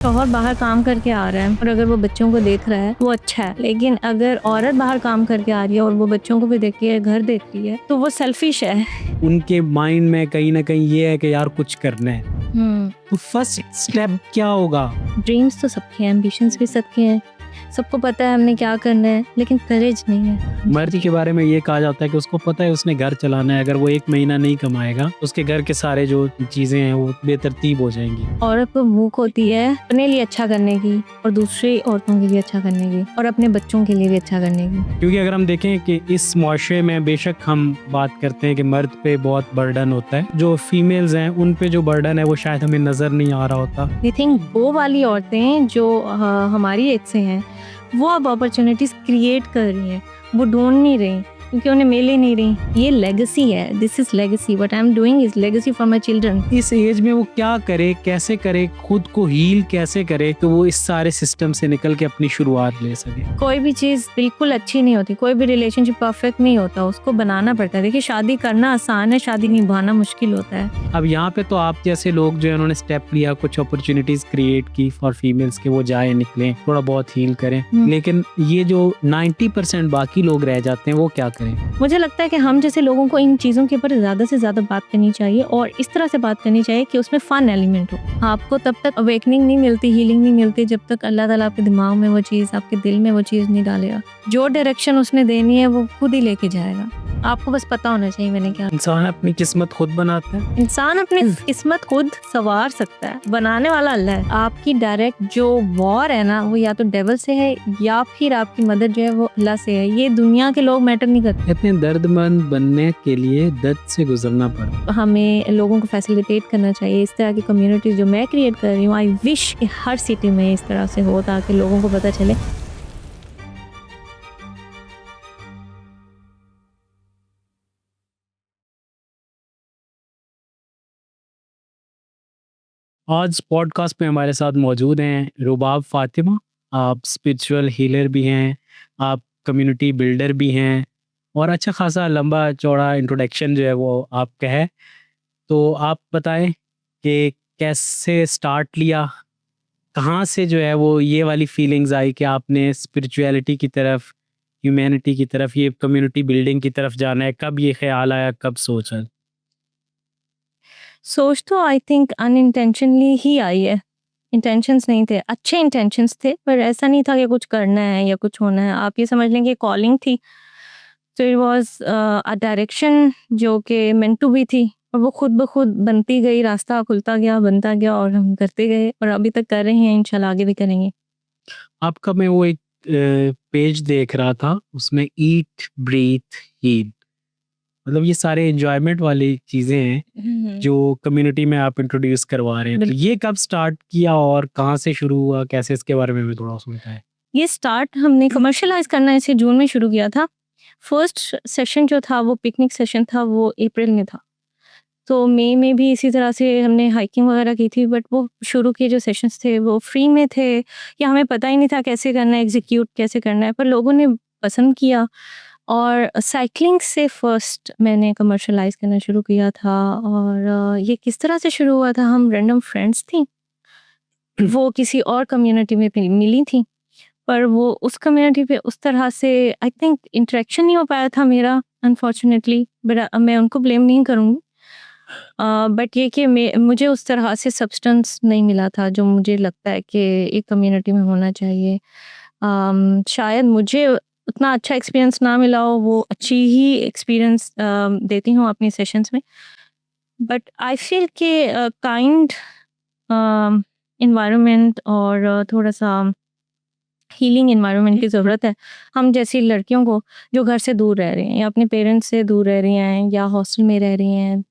शौहर बाहर काम करके आ रहा है और अगर वो बच्चों को देख रहा है वो अच्छा है, लेकिन अगर औरत बाहर काम करके आ रही है और वो बच्चों को भी देख रही है, घर देख रही है, तो वो सेल्फिश है। उनके माइंड में कहीं ना कहीं ये है कि यार कुछ करना है। तो फर्स्ट स्टेप क्या होगा? ड्रीम्स तो सबके हैं, एम्बिशंस भी सबके हैं, सबको पता है हमने क्या करना है, लेकिन करेज नहीं है। मर्द के बारे में ये कहा जाता है कि उसको पता है उसने घर चलाना है, अगर वो 1 महीना नहीं कमाएगा तो उसके घर के सारे जो चीजें हैं वो बेतरतीब हो जाएंगी। औरत को भूख होती है अपने लिए अच्छा करने की और दूसरी औरतों के लिए अच्छा करने की और अपने बच्चों के लिए भी अच्छा करने की। क्योंकि अगर हम देखें कि इस मुआशरे में बेशक हम बात करते हैं कि मर्द पे बहुत बर्डन होता है, जो फीमेल्स हैं उन पे जो बर्डन है वो शायद हमें नजर नहीं आ रहा होता। आई थिंक वो वाली औरतें जो हमारी एज से हैं वो अब अपॉर्चुनिटीज क्रिएट कर रही हैं, वो ढूंढ नहीं रही क्योंकि उन्हें मिल ही नहीं रही। ये लेगेसी है, this is legacy, what I am doing is legacy for my children. इस एज में वो क्या करे, कैसे करे, खुद को हील कैसे करे तो वो इस सारे सिस्टम से निकल के अपनी शुरुआत ले सके। कोई भी चीज बिल्कुल अच्छी नहीं होती, कोई भी रिलेशनशिप परफेक्ट नहीं होता, उसको बनाना पड़ता है। देखिए शादी करना आसान है, शादी निभाना मुश्किल होता है। अब यहाँ पे तो आप जैसे लोग जो है उन्होंने स्टेप लिया, कुछ अपॉर्चुनिटीज क्रिएट की फॉर फीमेल्स के वो जाए निकलें, थोड़ा बहुत हील करें, लेकिन ये जो 90% बाकी लोग रह जाते हैं वो क्या करें? मुझे लगता है कि हम जैसे लोगों को इन चीज़ों के ऊपर ज़्यादा से ज़्यादा बात करनी चाहिए और इस तरह से बात करनी चाहिए कि उसमें फन एलिमेंट हो। आपको तब तक अवेकनिंग नहीं मिलती, हीलिंग नहीं मिलती जब तक अल्लाह ताला आपके दिमाग में वो चीज़, आपके दिल में वो चीज़ नहीं डालेगा। जो डायरेक्शन उसने देनी है वो खुद ही लेके जाएगा, आपको बस पता होना चाहिए मैंने क्या। इंसान अपनी किस्मत खुद बनाता है। इंसान अपनी किस्मत खुद संवार सकता है, बनाने वाला अल्लाह है। आपकी डायरेक्ट जो वॉर है ना वो या तो डेविल से है या फिर आपकी मदद जो है वो अल्लाह से है। ये दुनिया के लोग मैटर नहीं करते। इतने दर्दमंद बनने के लिए दर्द से गुजरना पड़ा। हमें लोगों को फैसिलिटेट करना चाहिए। इस तरह की कम्युनिटी जो मैं क्रिएट कर रही हूँ, आई विश कि हर सिटी में इस तरह से हो ताकि लोगों को पता चले। आज पॉडकास्ट पे हमारे साथ मौजूद हैं रुबाब फातिमा। आप स्पिरिचुअल हीलर भी हैं, आप कम्युनिटी बिल्डर भी हैं और अच्छा खासा लंबा चौड़ा इंट्रोडक्शन जो है वो आपका है। तो आप बताएं कि कैसे स्टार्ट लिया, कहाँ से जो है वो ये वाली फीलिंग्स आई कि आपने स्पिरिचुअलिटी की तरफ, ह्यूमैनिटी की तरफ, ये कम्युनिटी बिल्डिंग की तरफ जाना है, कब ये ख्याल आया, कब सोचा? सोच तो आई थिंक अनइंटेंशनली ही आई है, इंटेंशंस नहीं थे, अच्छे इंटेंशंस थे, पर ऐसा नहीं था कि कुछ करना है या कुछ होना है। आप ये समझ लें कि कॉलिंग थी, तो इट वाज अ डायरेक्शन जो कि मेंट टू बी थी और वो खुद ब खुद बनती गई, रास्ता खुलता गया, बनता गया और हम करते गए और अभी तक कर रहे हैं, इंशाल्लाह आगे भी करेंगे। आपका मैं वो एक पेज देख रहा था, उसमें ईट ब्रीथ हील, मतलब ये सारे एंजॉयमेंट वाली चीजें हैं जो कम्युनिटी में आप इंट्रोड्यूस करवा रहे हैं। तो ये कब स्टार्ट किया और कहाँ से शुरू हुआ, कैसे, इसके बारे में भी थोड़ा सुनता है। ये स्टार्ट हमने कमर्शियलाइज करना इसे जून में शुरू किया था। फर्स्ट सेशन जो था वो पिकनिक सेशन था, वो अप्रैल में था। तो मई में भी इसी तरह से हमने हाइकिंग वगैरह की थी, बट वो शुरू के जो सेशंस थे वो फ्री में थे या हमें पता ही नहीं था कैसे करना है, एग्जीक्यूट कैसे करना है, पर लोगों ने पसंद किया और साइकिलिंग से फर्स्ट मैंने कमर्शियलाइज करना शुरू किया था। और ये किस तरह से शुरू हुआ था, हम रैंडम फ्रेंड्स थी, वो किसी और कम्युनिटी में मिली थी, पर वो उस कम्युनिटी पे उस तरह से आई थिंक इंटरेक्शन नहीं हो पाया था मेरा, अनफॉर्चुनेटली, बट मैं उनको ब्लेम नहीं करूँगी। बट ये कि मुझे उस तरह से सब्सटेंस नहीं मिला था जो मुझे लगता है कि एक कम्युनिटी में होना चाहिए। शायद मुझे उतना अच्छा एक्सपीरियंस ना मिला हो, वो अच्छी ही एक्सपीरियंस देती हूँ अपनी सेशंस में, बट आई फील कि काइंड इन्वायरमेंट और थोड़ा सा हीलिंग इन्वायरमेंट की ज़रूरत है हम जैसी लड़कियों को जो घर से दूर रह रही हैं या अपने पेरेंट्स से दूर रह रही हैं या हॉस्टल में रह रही हैं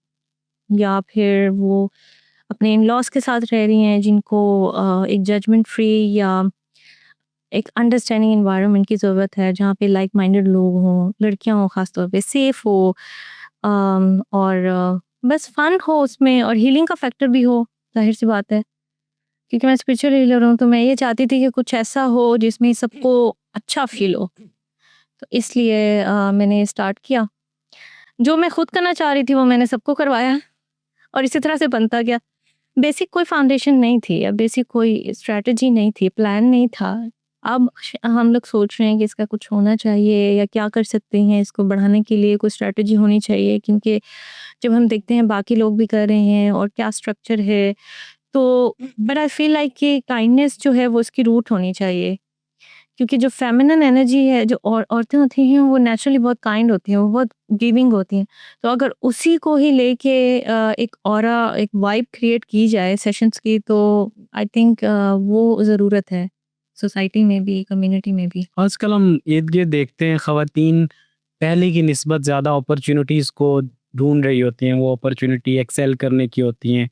या फिर वो अपने इन-लॉज़ के साथ रह रही हैं, जिनको एक जजमेंट फ्री या एक अंडरस्टैंडिंग एनवायरनमेंट की ज़रूरत है, जहाँ पे लाइक माइंडेड लोग हों, लड़कियाँ हों ख़ास तौर पे, सेफ़ हो, और बस फ़न हो उसमें और हीलिंग का फैक्टर भी हो, ज़ाहिर-सी बात है। क्योंकि मैं स्पिरिचुअल हीलर हूँ, तो मैं ये चाहती थी कि कुछ ऐसा हो जिसमें सबको अच्छा फ़ील हो। तो इसलिए मैंने स्टार्ट किया। जो मैं खुद करना चाह रही थी वो मैंने सबको करवाया और इसी तरह से बनता गया। बेसिक कोई फाउंडेशन नहीं थी या बेसिक कोई स्ट्रैटेजी नहीं थी, प्लान नहीं था। अब हम लोग सोच रहे हैं कि इसका कुछ होना चाहिए या क्या कर सकते हैं इसको बढ़ाने के लिए, कोई स्ट्रैटेजी होनी चाहिए, क्योंकि जब हम देखते हैं बाकी लोग भी कर रहे हैं और क्या स्ट्रक्चर है, तो बट आई फील लाइक कि काइंडनेस जो है वो उसकी रूट होनी चाहिए। क्योंकि जो फेमिनिन एनर्जी है, जो औरतें होती हैं वो नेचुरली बहुत काइंड होती हैं, वो बहुत गिविंग होती हैं। तो अगर उसी को ही लेके एक ऑरा, एक वाइब क्रिएट की जाए सेशंस की, तो आई थिंक वो ज़रूरत है सोसाइटी में भी, कम्युनिटी में भी। आजकल हम इर्द-गिर्द देखते हैं ख़वातीन पहले की निस्बत ज़्यादा अपॉर्च्युनिटीज़ को ढूँढ रही होती हैं। वो अपॉर्च्युनिटी एक्सेल करने की होती हैं,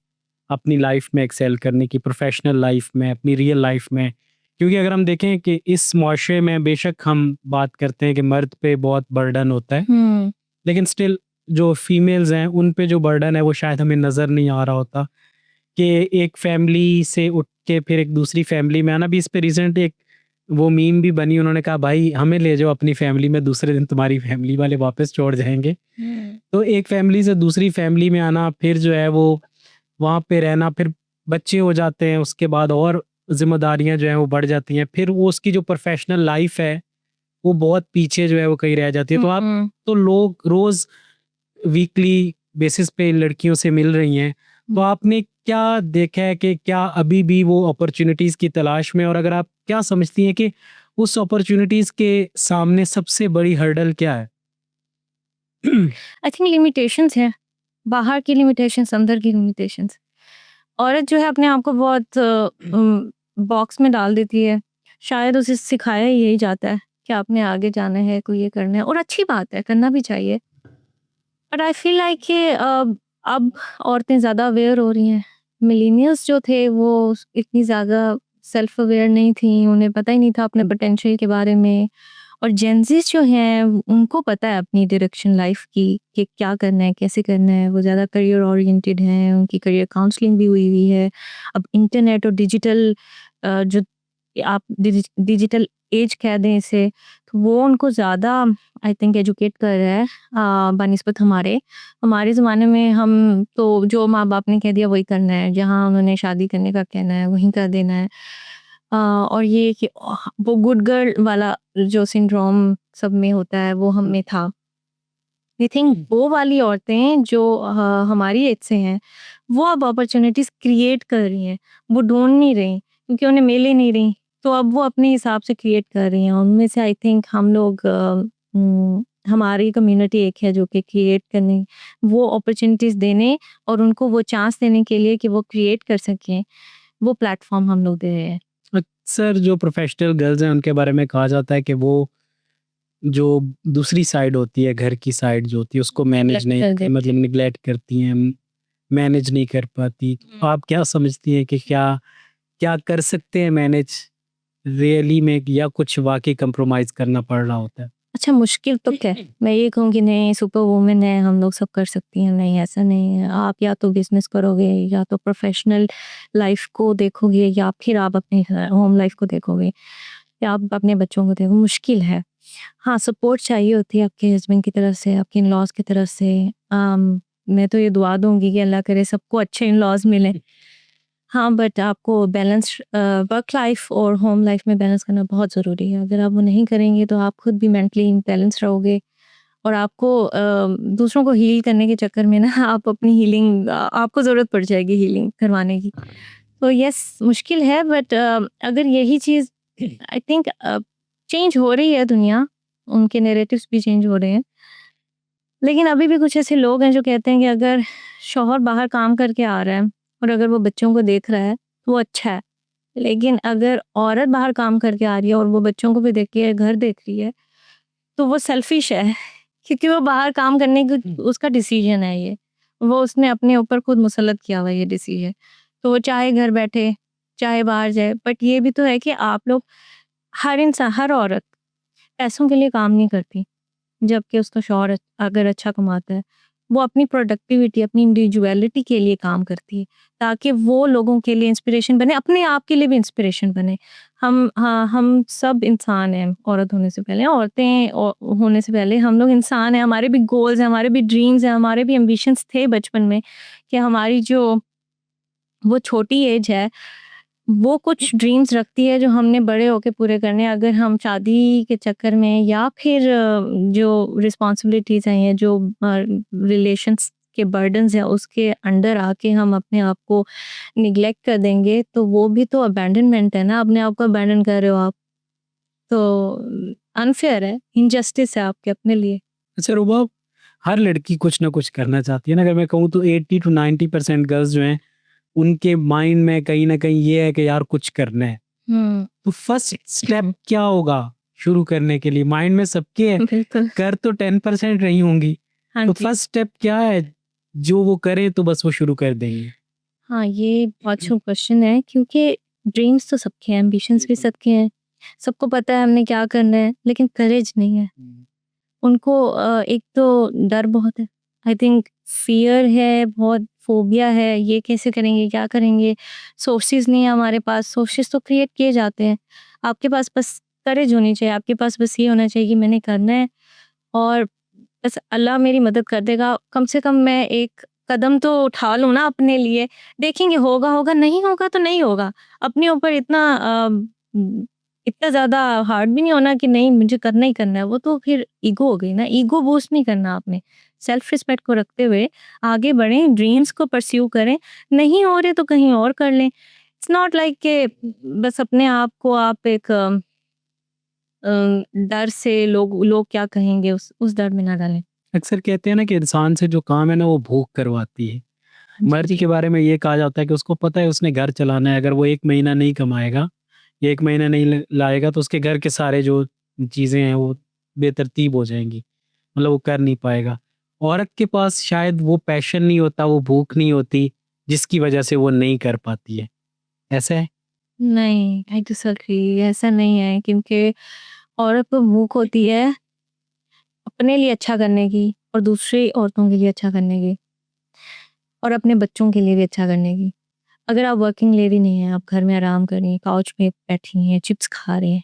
अपनी लाइफ़ में एक्सेल करने की, प्रोफ़ेशनल लाइफ़ में, अपनी रियल लाइफ़ में। क्योंकि अगर हम देखें कि इस मुआशरे में बेशक हम बात करते हैं कि मर्द पे बहुत बर्डन होता है, हुँ। लेकिन स्टिल जो फीमेल्स हैं उन पे जो बर्डन है वो शायद हमें नज़र नहीं आ रहा होता। कि एक फैमिली से उठ के फिर एक दूसरी फैमिली में आना भी। इस पे रिसेंट एक वो मीम भी बनी, उन्होंने कहा भाई हमें ले जाओ अपनी फैमिली में, दूसरे दिन तुम्हारी फैमिली वाले वापस छोड़ जाएंगे। हुँ। तो एक फैमिली से दूसरी फैमिली में आना, फिर जो है वो वहाँ पे रहना, फिर बच्चे हो जाते हैं, उसके बाद और जिम्मेदारियां जो है वो बढ़ जाती हैं, फिर वो उसकी जो प्रोफेशनल लाइफ है वो बहुत पीछे जो है वो कहीं रह जाती है। तो आप हुँ। तो लोग रोज वीकली बेसिस पे लड़कियों से मिल रही हैं, तो आपने क्या देखा है कि क्या अभी भी वो अपॉर्चुनिटीज की तलाश में, और अगर आप क्या समझती हैं कि उस अपॉर्चुनिटीज के सामने सबसे बड़ी हर्डल क्या है? आई थिंक लिमिटेशंस हैं, बाहर की लिमिटेशंस, अंदर की लिमिटेशंस। औरत जो है अपने आप को बहुत बॉक्स में डाल देती है। शायद उसे सिखाया ही यही जाता है कि आपने आगे जाना है, कोई ये करना है, और अच्छी बात है, करना भी चाहिए। बट आई फील लाइक कि अब औरतें ज़्यादा अवेयर हो रही हैं। मिलेनियल्स जो थे वो इतनी ज़्यादा सेल्फ अवेयर नहीं थी, उन्हें पता ही नहीं था अपने पोटेंशियल के बारे में। और जेनज़ीज़ जो हैं उनको पता है अपनी डायरेक्शन लाइफ की कि क्या करना है, कैसे करना है। वो ज़्यादा करियर ओरिएंटेड हैं, उनकी करियर काउंसलिंग भी हुई हुई है। अब इंटरनेट और डिजिटल जो आप डिजिटल एज कह दें इसे, तो वो उनको ज़्यादा आई थिंक एजुकेट कर रहा है बनिस्बत हमारे ज़माने में हम तो जो माँ-बाप ने कह दिया वही करना है, जहाँ उन्होंने शादी करने का कहना है वहीं कर देना है। और ये कि वो गुड गर्ल वाला जो सिंड्रोम सब में होता है वो हम में था। आई थिंक वो वाली औरतें जो हमारी एज से हैं, वो अब अपॉर्च्युनिटीज़ क्रिएट कर रही हैं, वो ढूँढ नहीं रही क्योंकि उन्हें मिल ही नहीं रही, तो अब वो अपने हिसाब से क्रिएट कर रही हैं। उनमें से आई थिंक हम लोग हमारी कम्युनिटी एक है जो कि क्रिएट करने, वो अपॉर्च्युनिटीज़ देने और उनको वो चांस देने के लिए कि वो क्रिएट कर सकें, वो प्लेटफ़ॉर्म हम लोग दे रहे हैं। अक्सर जो प्रोफेशनल गर्ल्स हैं उनके बारे में कहा जाता है कि वो जो दूसरी साइड होती है, घर की साइड जो होती है उसको मैनेज नेग्लेक्ट नहीं, कर देते मतलब निग्लेक्ट करती हैं, मैनेज नहीं कर पाती। तो हैं। आप क्या समझती हैं कि क्या क्या कर सकते हैं मैनेज रियली में, या कुछ वाकई कंप्रोमाइज करना पड़ रहा होता है? अच्छा, मुश्किल तो क्या है? मैं ये कहूँगी नहीं सुपर वुमन है, हम लोग सब कर सकती हैं, नहीं ऐसा नहीं है। आप या तो बिज़नेस करोगे या तो प्रोफ़ेशनल लाइफ़ को देखोगे या फिर आप अपनी होम लाइफ़ को देखोगे या आप अपने बच्चों को देखो, मुश्किल है। हाँ, सपोर्ट चाहिए होती है आपके हस्बैंड की तरफ से, आपके इन-लॉज़ की तरफ से। मैं तो ये दुआ दूँगी कि अल्लाह करे सबको अच्छे इन-लॉज़ मिलें। हाँ, बट आपको बैलेंस वर्क लाइफ और होम लाइफ में बैलेंस करना बहुत ज़रूरी है। अगर आप वो नहीं करेंगे तो आप खुद भी मेंटली इम्बैलेंस रहोगे और आपको दूसरों को हील करने के चक्कर में ना आप अपनी हीलिंग आपको ज़रूरत पड़ जाएगी हीलिंग करवाने की। तो येस मुश्किल है, बट अगर यही चीज़ आई थिंक चेंज हो रही है दुनिया, उनके नैरेटिव्स भी चेंज हो रहे हैं। लेकिन अभी भी कुछ ऐसे लोग हैं जो कहते हैं कि अगर शौहर बाहर काम करके आ रहा है और अगर वो बच्चों को देख रहा है, तो वो अच्छा है। लेकिन अगर औरत बाहर काम करके आ रही है और वो बच्चों को भी देख के घर देख रही है, तो वो सेल्फिश है क्योंकि वो बाहर काम करने की उसका डिसीजन है ये। वो उसने अपने ऊपर खुद मुसल्लत किया हुआ है ये डिसीजन। तो वो चाहे घर बैठे, चाहे बाहर जाए, बट ये भी तो है कि आप लोग हर औरत पैसों के लिए काम नहीं करती। जबकि उसका शौहर अगर अच्छा कमाता है, वो अपनी प्रोडक्टिविटी, अपनी इंडिविजुअलिटी के लिए काम करती है, ताकि वो लोगों के लिए इंस्पिरेशन बने, अपने आप के लिए भी इंस्पिरेशन बने। हम सब इंसान हैं, औरत होने से पहले, औरतें होने से पहले हम लोग इंसान हैं, हमारे भी गोल्स हैं, हमारे भी ड्रीम्स हैं, हमारे भी एम्बिशंस थे बचपन में कि हमारी जो वो छोटी एज है, वो कुछ ड्रीम्स रखती है जो हमने बड़े होके पूरे करने हैं। अगर हम शादी के चक्कर में या फिर जो रिस्पॉन्सिबिलिटीज़ हैं, जो रिलेशंस के बर्डन्स हैं, उसके अंडर आके हम अपने आप को निग्लेक्ट कर देंगे, तो वो भी तो अबैंडनमेंट है ना, अपने आप को अबैंडन कर रहे हो आप। तो अनफेयर है, इनजस्टिस है आपके अपने लिए। अच्छा रुबाब, हर लड़की कुछ ना कुछ करना चाहती है ना। अगर मैं कहूँ तो 80 to 90% गर्ल्स जो हैं, उनके माइंड में कहीं ना कहीं ये है कि यार कुछ करना है। तो फर्स्ट स्टेप क्या होगा शुरू करने के लिए? माइंड में सबके है, बिल्कुल। कर तो 10% रही होंगी, हाँ तो जी। फर्स्ट स्टेप क्या है जो वो करें तो बस वो शुरू कर देंगे? हाँ, ये बहुत अच्छा क्वेश्चन है, क्योंकि ड्रीम्स तो सबके हैं, एम्बिशंस भी सबके हैं। सबको पता है हमने क्या करना है, लेकिन करेज नहीं है। उनको एक तो डर बहुत है। आई थिंक फ़ियर है, बहुत फ़ोबिया है, ये कैसे करेंगे, क्या करेंगे? सोर्सेज़ नहीं है हमारे पास, सोर्सेज़ तो क्रिएट किए जाते हैं। आपके पास बस करेज होनी चाहिए, आपके पास बस ये होना चाहिए कि मैंने करना है, और बस अल्लाह मेरी मदद कर देगा। कम से कम मैं एक कदम तो उठा लूँ ना अपने लिए। देखेंगे होगा, होगा, नहीं होगा तो नहीं होगा। अपने ऊपर इतना ज़्यादा हार्ड भी नहीं होना कि नहीं मुझे करना ही करना है, वो तो फिर ईगो हो गई ना, ईगो बूस्ट नहीं करना आपने। सेल्फ रिस्पेक्ट को रखते हुए आगे बढ़ें, ड्रीम्स को परस्यू करें, नहीं हो रहे तो कहीं और कर लें। इट्स नॉट लाइक के बस अपने आप को आप एक डर से लोग लोग क्या कहेंगे उस डर में ना डालें। अक्सर कहते हैं ना कि इंसान से जो काम है ना वो भूख करवाती है। मर्द जी। के बारे में ये कहा जाता है कि उसको पता है उसने घर चलाना है, अगर वो 1 महीना नहीं कमाएगा, 1 महीना नहीं लाएगा तो उसके घर के सारे जो चीज़ें हैं वो बेतरतीब हो जाएँगी, मतलब वो कर नहीं पाएगा। औरत के पास शायद वो पैशन नहीं होता, वो भूख नहीं होती, जिसकी वजह से वो नहीं कर पाती है। ऐसा है? नहीं, आई डिसएग्री, ऐसा नहीं है, क्योंकि औरत को भूख होती है अपने लिए अच्छा करने की और दूसरी औरतों के लिए अच्छा करने की, और अपने बच्चों के लिए भी अच्छा करने की। अगर आप वर्किंग लेडी नहीं हैं, आप घर में आराम कर रही हैं, काउच पे बैठी हैं, चिप्स खा रही हैं,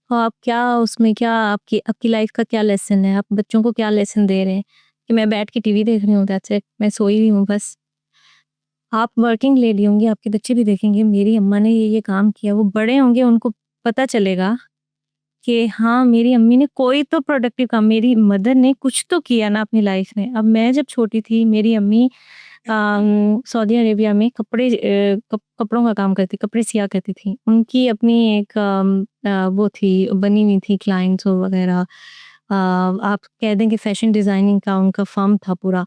तो आप क्या उसमें क्या आपकी आपकी लाइफ का क्या लेसन है? आप बच्चों को क्या लेसन दे रहे हैं? कि मैं बैठ के टीवी देख रही हूँ, दैट्स इट, मैं सोई हुई हूँ बस। आप वर्किंग लेडी होंगी, आपके बच्चे भी देखेंगे मेरी अम्मा ने ये काम किया, वो बड़े होंगे उनको पता चलेगा कि हाँ, मेरी अम्मी ने कोई तो प्रोडक्टिव काम, मेरी मदर ने कुछ तो किया ना अपनी लाइफ में। अब मैं जब छोटी थी, मेरी अम्मी सऊदी अरेबिया में कपड़ों का काम करती, कपड़े सिया करती थी। उनकी अपनी एक वो थी, बनी हुई थी क्लाइंट्स वगैरह। आप कह दें कि फैशन डिज़ाइनिंग का उनका फ़र्म था पूरा।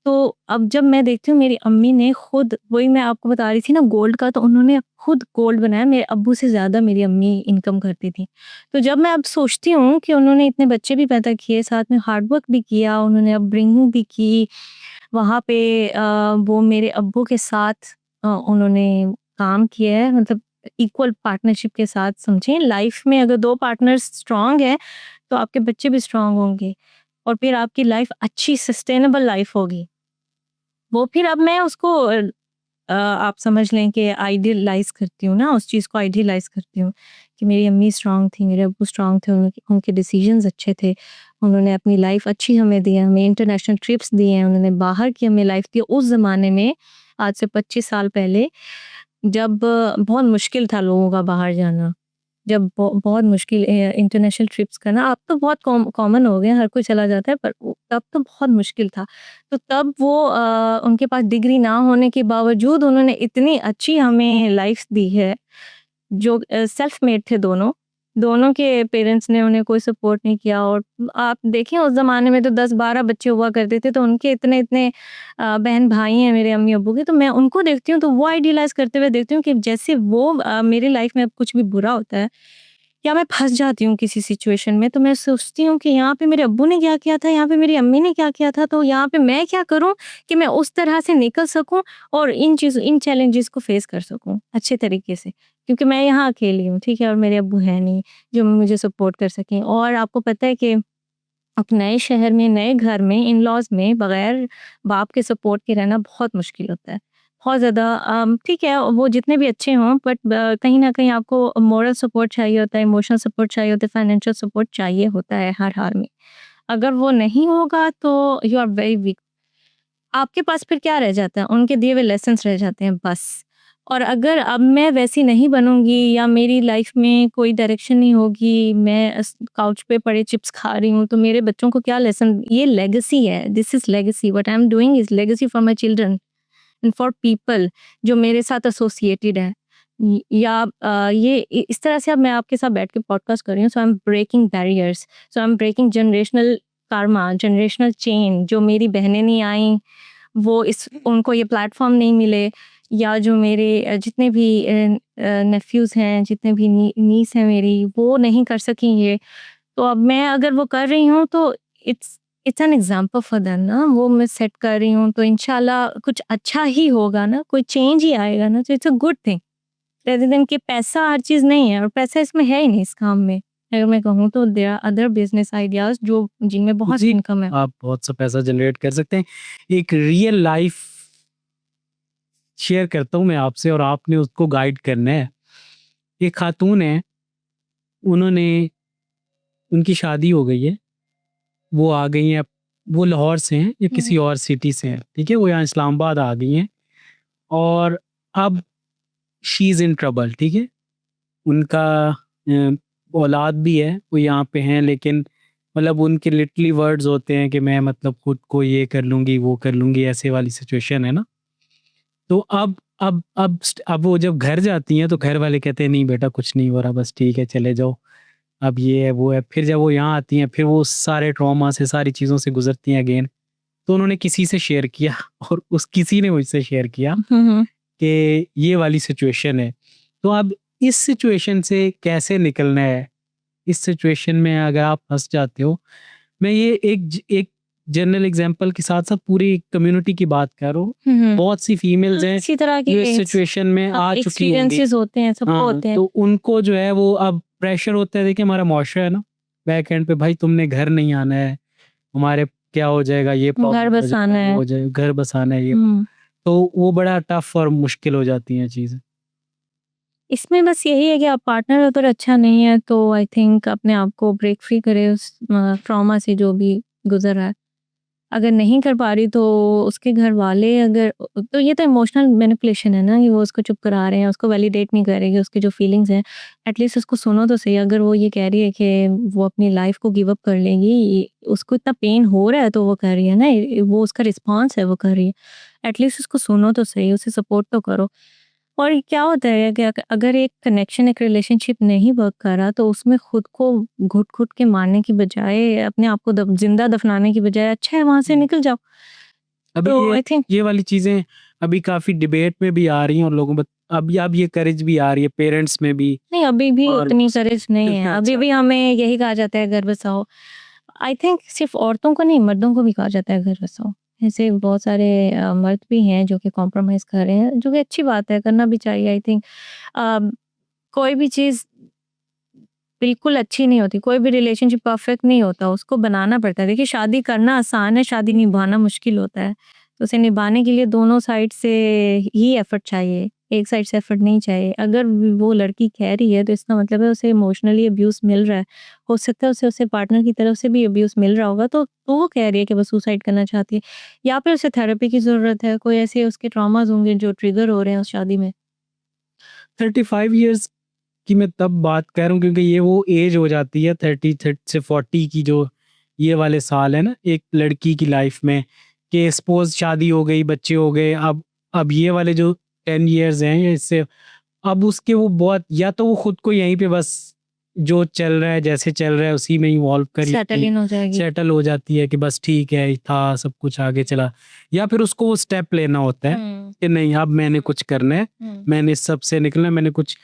तो अब जब मैं देखती हूँ मेरी अम्मी ने खुद, वही मैं आपको बता रही थी ना गोल्ड का, तो उन्होंने खुद गोल्ड बनाया, मेरे अब्बू से ज़्यादा मेरी अम्मी इनकम करती थी। तो जब मैं अब सोचती हूँ कि उन्होंने इतने बच्चे भी पैदा किए, साथ में हार्ड वर्क भी किया, उन्होंने अपब्रिंगिंग भी की, वहाँ पे वो मेरे अब्बू के साथ उन्होंने काम किया है, मतलब इक्वल पार्टनरशिप के साथ। समझें, लाइफ में अगर 2 पार्टनर्स स्ट्रॉन्ग हैं, तो आपके बच्चे भी स्ट्रॉन्ग होंगे, और फिर आपकी लाइफ अच्छी सस्टेनेबल लाइफ होगी। वो फिर अब मैं उसको आप समझ लें कि आइडियलाइज़ करती हूँ ना, उस चीज़ को आइडियलाइज़ करती हूँ कि मेरी अम्मी स्ट्रॉन्ग थी, मेरे अब्बू स्ट्रॉन्ग थे, उनके डिसीजंस अच्छे थे। उन्होंने अपनी लाइफ अच्छी हमें दी है, हमें इंटरनेशनल ट्रिप्स दिए हैं, उन्होंने बाहर की हमें लाइफ दी है। उस ज़माने में, आज से 25 साल पहले, जब बहुत मुश्किल था लोगों का बाहर जाना। जब बहुत मुश्किल इंटरनेशनल ट्रिप्स करना, अब तो बहुत कॉमन हो गया, हर कोई चला जाता है, पर तब तो बहुत मुश्किल था। तो तब वो उनके पास डिग्री ना होने के बावजूद उन्होंने इतनी अच्छी हमें लाइफ दी है, जो सेल्फ मेड थे दोनों। दोनों के पेरेंट्स ने उन्हें कोई सपोर्ट नहीं किया, और आप देखें उस ज़माने में तो 10-12 बच्चे हुआ करते थे, तो उनके इतने-इतने बहन-भाई हैं मेरे अम्मी-अब्बू के, तो मैं उनको देखती हूँ तो वो आइडियलाइज़ करते हुए देखती हूँ कि जैसे वो मेरी लाइफ में अब कुछ भी बुरा होता है या मैं फँस जाती हूँ किसी सिचुएशन में, तो मैं सोचती हूँ कि यहाँ पे मेरे अब्बू ने क्या किया था, यहाँ पे मेरी अम्मी ने क्या किया था, तो यहाँ पे मैं क्या करूँ कि मैं उस तरह से निकल सकूँ और इन चैलेंजेस को फेस कर सकूँ अच्छे तरीके से। क्योंकि मैं यहाँ अकेली हूँ, ठीक है? और मेरे अब्बू हैं नहीं, जो मुझे सपोर्ट कर सकें। और आपको पता है कि एक नए शहर में, नए घर में, इन-लॉज़ में बगैर बाप के सपोर्ट के रहना बहुत मुश्किल होता है। बहुत ज़्यादा ठीक है, वो जितने भी अच्छे हों, बट कहीं न कहीं आपको मॉरल सपोर्ट चाहिए होता है, इमोशनल सपोर्ट चाहिए होता है, फाइनेंशियल सपोर्ट चाहिए होता है हर हाल में। अगर वो नहीं होगा तो यू आर वेरी वीक। आपके पास फिर क्या रह जाता है? उनके दिए हुए लेसन्स रह जाते हैं बस। और अगर अब मैं वैसी नहीं बनूँगी या मेरी लाइफ में कोई डायरेक्शन नहीं होगी, मैं काउच पे पड़े चिप्स खा रही हूँ, तो मेरे बच्चों को क्या लेसन, ये लेगेसी है, this is legacy, what I am doing is legacy for my children and for people जो मेरे साथ एसोसिएटेड है। या ये इस तरह से अब मैं आपके साथ बैठ के पॉडकास्ट कर रही हूँ, so I am breaking barriers, so I am breaking generational karma, generational chain. जो मेरी बहनें नहीं आई, वो उनको ये प्लेटफॉर्म नहीं मिले, या जो मेरे जितने भी नेफ्यूज़ हैं, जितने भी नीस हैं मेरी, वो नहीं कर सकी ये, तो अब मैं अगर वो कर रही हूँ तो it's an example for them ना, वो मैं सेट कर रही हूँ, तो इंशाल्लाह कुछ अच्छा ही होगा ना, कोई चेंज ही आएगा ना, तो it's a good thing rather than कि पैसा हर चीज़ नहीं है, और पैसा इसमें है ही नहीं इस काम में। अगर मैं कहूँ तो there are other business ideas जो जिनमें बहुत जी, इनकम है। आप बहुत सा पैसा जनरेट कर सकते हैं। एक रियल लाइफ शेयर करता हूँ मैं आपसे और आपने उसको गाइड करना है। एक खातून है, उन्होंने उनकी शादी हो गई है, वो आ गई हैं, वो लाहौर से हैं या किसी और सिटी से हैं, ठीक है? वो यहाँ इस्लामाबाद आ गई हैं और अब शी इज़ इन ट्रबल, ठीक है? उनका औलाद भी है, वो यहाँ पे हैं, लेकिन मतलब उनके लिटरली वर्ड्स होते हैं कि मैं मतलब खुद को ये कर लूँगी, वो कर लूँगी, ऐसे वाली सिचुएशन है ना। तो अब वो जब घर जाती हैं तो घर वाले कहते हैं नहीं बेटा कुछ नहीं हो रहा, बस ठीक है चले जाओ, अब ये है वो है। फिर जब वो यहाँ आती हैं फिर वो सारे ट्रॉमा से, सारी चीज़ों से गुजरती हैं अगेन। तो उन्होंने किसी से शेयर किया और उस किसी ने मुझसे शेयर किया कि ये वाली सिचुएशन है। तो अब इस सिचुएशन से कैसे निकलना है? इस सिचुएशन में अगर आप फँस जाते हो, मैं ये एक जनरल एग्जांपल के साथ-साथ पूरी कम्युनिटी की बात कर रहा हूँ। बहुत सी फीमेल्स हैं इसी तरह जो इस के सिचुएशन में आ चुकी होंगी। एक्सपीरियंसेस होते हैं, सबको हाँ, होते हैं। तो उनको जो है वो अब प्रेशर होता है, देखिए हमारा मुआशरा है ना, बैक एंड पे भाई तुमने घर नहीं आना है, हमारे क्या हो जाएगा, ये प्रॉब्लम घर हो बसाना जाएगा, वो है। हो जाएगा, घर बसाना है ये। हुँ। तो वो बड़ा टफ और मुश्किल हो जाती हैं चीज़ें। इसमें बस यही है कि आप पार्टनर अगर अच्छा नहीं है तो आई थिंक अपने आप को ब्रेक फ्री करे उस ट्रॉमा से जो भी गुज़र रहा है। अगर नहीं कर पा रही तो उसके घर वाले अगर तो ये तो इमोशनल मैनिपुलेशन है ना, कि वो उसको चुप करा रहे हैं, उसको वैलिडेट नहीं कर रहे कि उसकी जो फीलिंग्स हैं, एटलीस्ट उसको सुनो तो सही। अगर वो ये कह रही है कि वो अपनी लाइफ को गिव अप कर लेगी, उसको इतना पेन हो रहा है तो वो कर रही है ना, वो उसका रिस्पॉन्स है, वो कर रही है। एटलीस्ट उसको सुनो तो सही, उसे सपोर्ट तो करो। और क्या होता है कि अगर एक कनेक्शन, एक रिलेशनशिप नहीं वर्क कर रहा, तो उसमें खुद को घुट-घुट के मारने की बजाय, अपने आप को ज़िंदा दफनाने की बजाय, अच्छा है वहाँ से निकल जाओ। अभी तो आई थिंक ये वाली चीज़ें अभी काफ़ी डिबेट में भी आ रही हैं और लोगों में अब ये करेज भी आ रही है पेरेंट्स में भी। नहीं, अभी भी और उतनी करेज नहीं है। अभी अच्छा, भी हमें यही कहा जाता है घर बसाओ। आई थिंक सिर्फ औरतों को नहीं, मर्दों को भी कहा जाता है घर बसाओ। ऐसे बहुत सारे मर्द भी हैं जो कि कॉम्प्रोमाइज़ कर रहे हैं, जो कि अच्छी बात है, करना भी चाहिए आई थिंक। अ, कोई भी चीज़ बिल्कुल अच्छी नहीं होती, कोई भी रिलेशनशिप परफेक्ट नहीं होता, उसको बनाना पड़ता है। देखिए शादी करना आसान है, शादी निभाना मुश्किल होता है। तो उसे निभाने के लिए दोनों साइड से ही एफर्ट चाहिए, एक साइड से एफर्ट नहीं चाहिए। अगर वो लड़की कह रही है तो इसका मतलब है उसे इमोशनली अब्यूज़ मिल रहा है। हो सकता है उसे पार्टनर की तरफ से भी अब्यूज़ मिल रहा होगा, तो वो कह रही है कि वो सुसाइड करना चाहती है। या फिर उसे थेरेपी की ज़रूरत है, कोई ऐसे उसके ट्रॉमास होंगे जो ट्रिगर हो रहे हैं उस शादी में। 35 इयर्स की मैं तब बात कर रहा हूँ क्योंकि ये वो एज हो जाती है 30 से 40 की, जो ये वाले साल है ना एक लड़की की लाइफ में, कि सपोज शादी हो गई, बच्चे हो गए, अब ये वाले जो 10 इयर्स हैं या इससे अब उसके वो बहुत, या तो वो खुद को यहीं पे बस जो चल रहा है जैसे चल रहा है उसी में इवॉल्व कर सेटल लेती इन हो जाएगी। सेटल हो जाती है कि बस ठीक है था सब कुछ आगे चला, या फिर उसको वो स्टेप लेना होता है कि नहीं अब मैंने कुछ करना है, मैंने इस सब से निकलना है, मैंने कुछ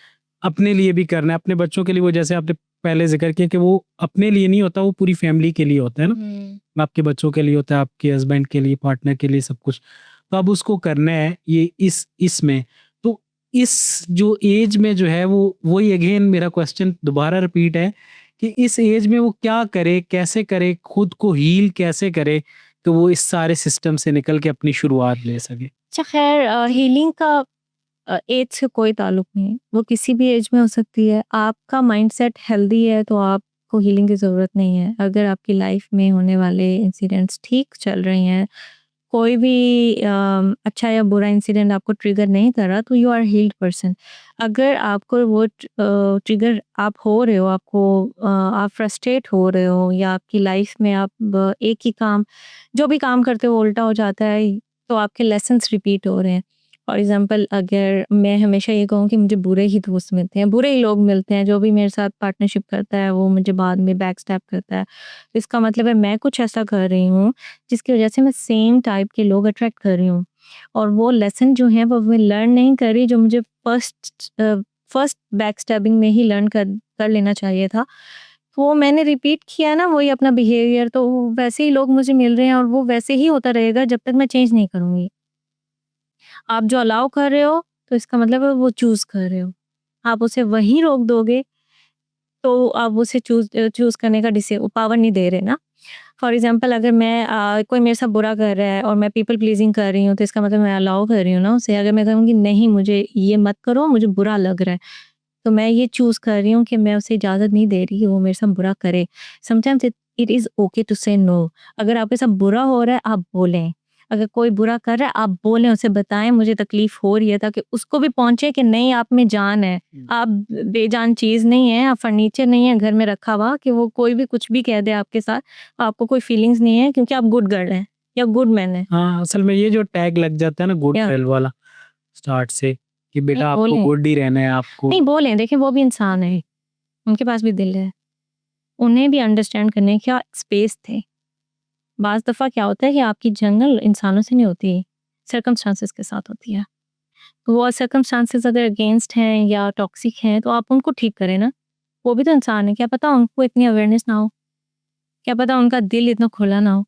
अपने लिए भी करना है, अपने बच्चों के लिए। वो जैसे आपने पहले जिक्र किया कि वो अपने लिए नहीं होता, वो पूरी फैमिली के लिए होता है ना, आपके बच्चों के लिए होता है, आपके हस्बैंड के लिए, पार्टनर के लिए, सब कुछ। तो अब उसको करना है ये इसमें। तो इस जो एज में जो है वो वही अगेन मेरा क्वेश्चन दोबारा रिपीट है कि इस एज में वो क्या करे, कैसे करे, खुद को हील कैसे करे कि वो इस सारे सिस्टम से निकल के अपनी शुरुआत ले सके। अच्छा खैर हीलिंग का एज से कोई ताल्लुक नहीं है, वो किसी भी एज में हो सकती है। आपका माइंडसेट हेल्दी है तो आपको हीलिंग की ज़रूरत नहीं है। अगर आपकी लाइफ में होने वाले इंसिडेंट्स ठीक चल रहे हैं, कोई भी अच्छा या बुरा इंसिडेंट आपको ट्रिगर नहीं कर रहा तो यू आर हील्ड पर्सन। अगर आपको वो ट्रिगर आप हो रहे हो, आप फ्रस्ट्रेट हो रहे हो या आपकी लाइफ में आप एक ही काम, जो भी काम करते हो उल्टा हो जाता है, तो आपके लेसन्स रिपीट हो रहे हैं। फॉर एग्जांपल, अगर मैं हमेशा ये कहूँ कि मुझे बुरे ही दोस्त मिलते हैं, बुरे ही लोग मिलते हैं, जो भी मेरे साथ पार्टनरशिप करता है वो मुझे बाद में बैक स्टैब करता है, तो इसका मतलब है मैं कुछ ऐसा कर रही हूँ जिसकी वजह से मैं सेम टाइप के लोग अट्रैक्ट कर रही हूँ, और वो लेसन जो है वो मैं लर्न नहीं कर रही, जो मुझे फर्स्ट बैक स्टैबिंग में ही लर्न कर लेना चाहिए था। तो वो मैंने रिपीट किया ना वही अपना बिहेवियर, तो वैसे ही लोग मुझे मिल रहे हैं और वो वैसे ही होता रहेगा जब तक मैं चेंज नहीं करूँगी। आप जो अलाउ कर रहे हो तो इसका मतलब है वो चूज़ कर रहे हो। आप उसे वहीं रोक दोगे तो आप उसे चूज़ करने का पावर नहीं दे रहे ना। फॉर एग्ज़ाम्पल, अगर मैं कोई मेरे साथ बुरा कर रहा है और मैं पीपल प्लीज़िंग कर रही हूँ, तो इसका मतलब मैं अलाउ कर रही हूँ ना उसे। अगर मैं कहूँगी नहीं मुझे ये मत करो, मुझे बुरा लग रहा है, तो मैं ये चूज़ कर रही हूँ कि मैं उसे इजाज़त नहीं दे रही कि वो मेरे साथ बुरा करे। Sometimes it is okay to say no. अगर आपके साथ बुरा हो रहा है आप बोलें। अगर कोई बुरा कर रहा है आप बोलें, उसे बताएँ मुझे तकलीफ़ हो रही है, ताकि उसको भी पहुँचे कि नहीं, आप में जान है। आप बेजान चीज़ नहीं है, आप फर्नीचर नहीं है घर में रखा हुआ कि वो कोई भी कुछ भी कह दे आपके साथ, आपको कोई फीलिंग्स नहीं है क्योंकि आप गुड गर्ल हैं या गुड मैन हैं। हाँ, असल में ये जो टैग लग जाता है ना गुड या गर्ल वाला स्टार्ट से, कि नहीं बेटा आपको बोलें, गुड ही रहना है, आपको नहीं बोलें, देखिए वो भी इंसान है, उनके पास भी दिल है। उन्हें भी अंडरस्टैंड करने का स्पेस थे। बाज़ दफ़ा क्या होता है कि आपकी जंग ना इंसानों से नहीं होती, सर्कमस्टांसेस के साथ होती है। तो वो सर्कमस्टांसेस अगर अगेंस्ट हैं या टॉक्सिक हैं तो आप उनको ठीक करें ना। वो भी तो इंसान है, क्या पता उनको इतनी अवेयरनेस ना हो, क्या पता उनका दिल इतना खुला ना हो,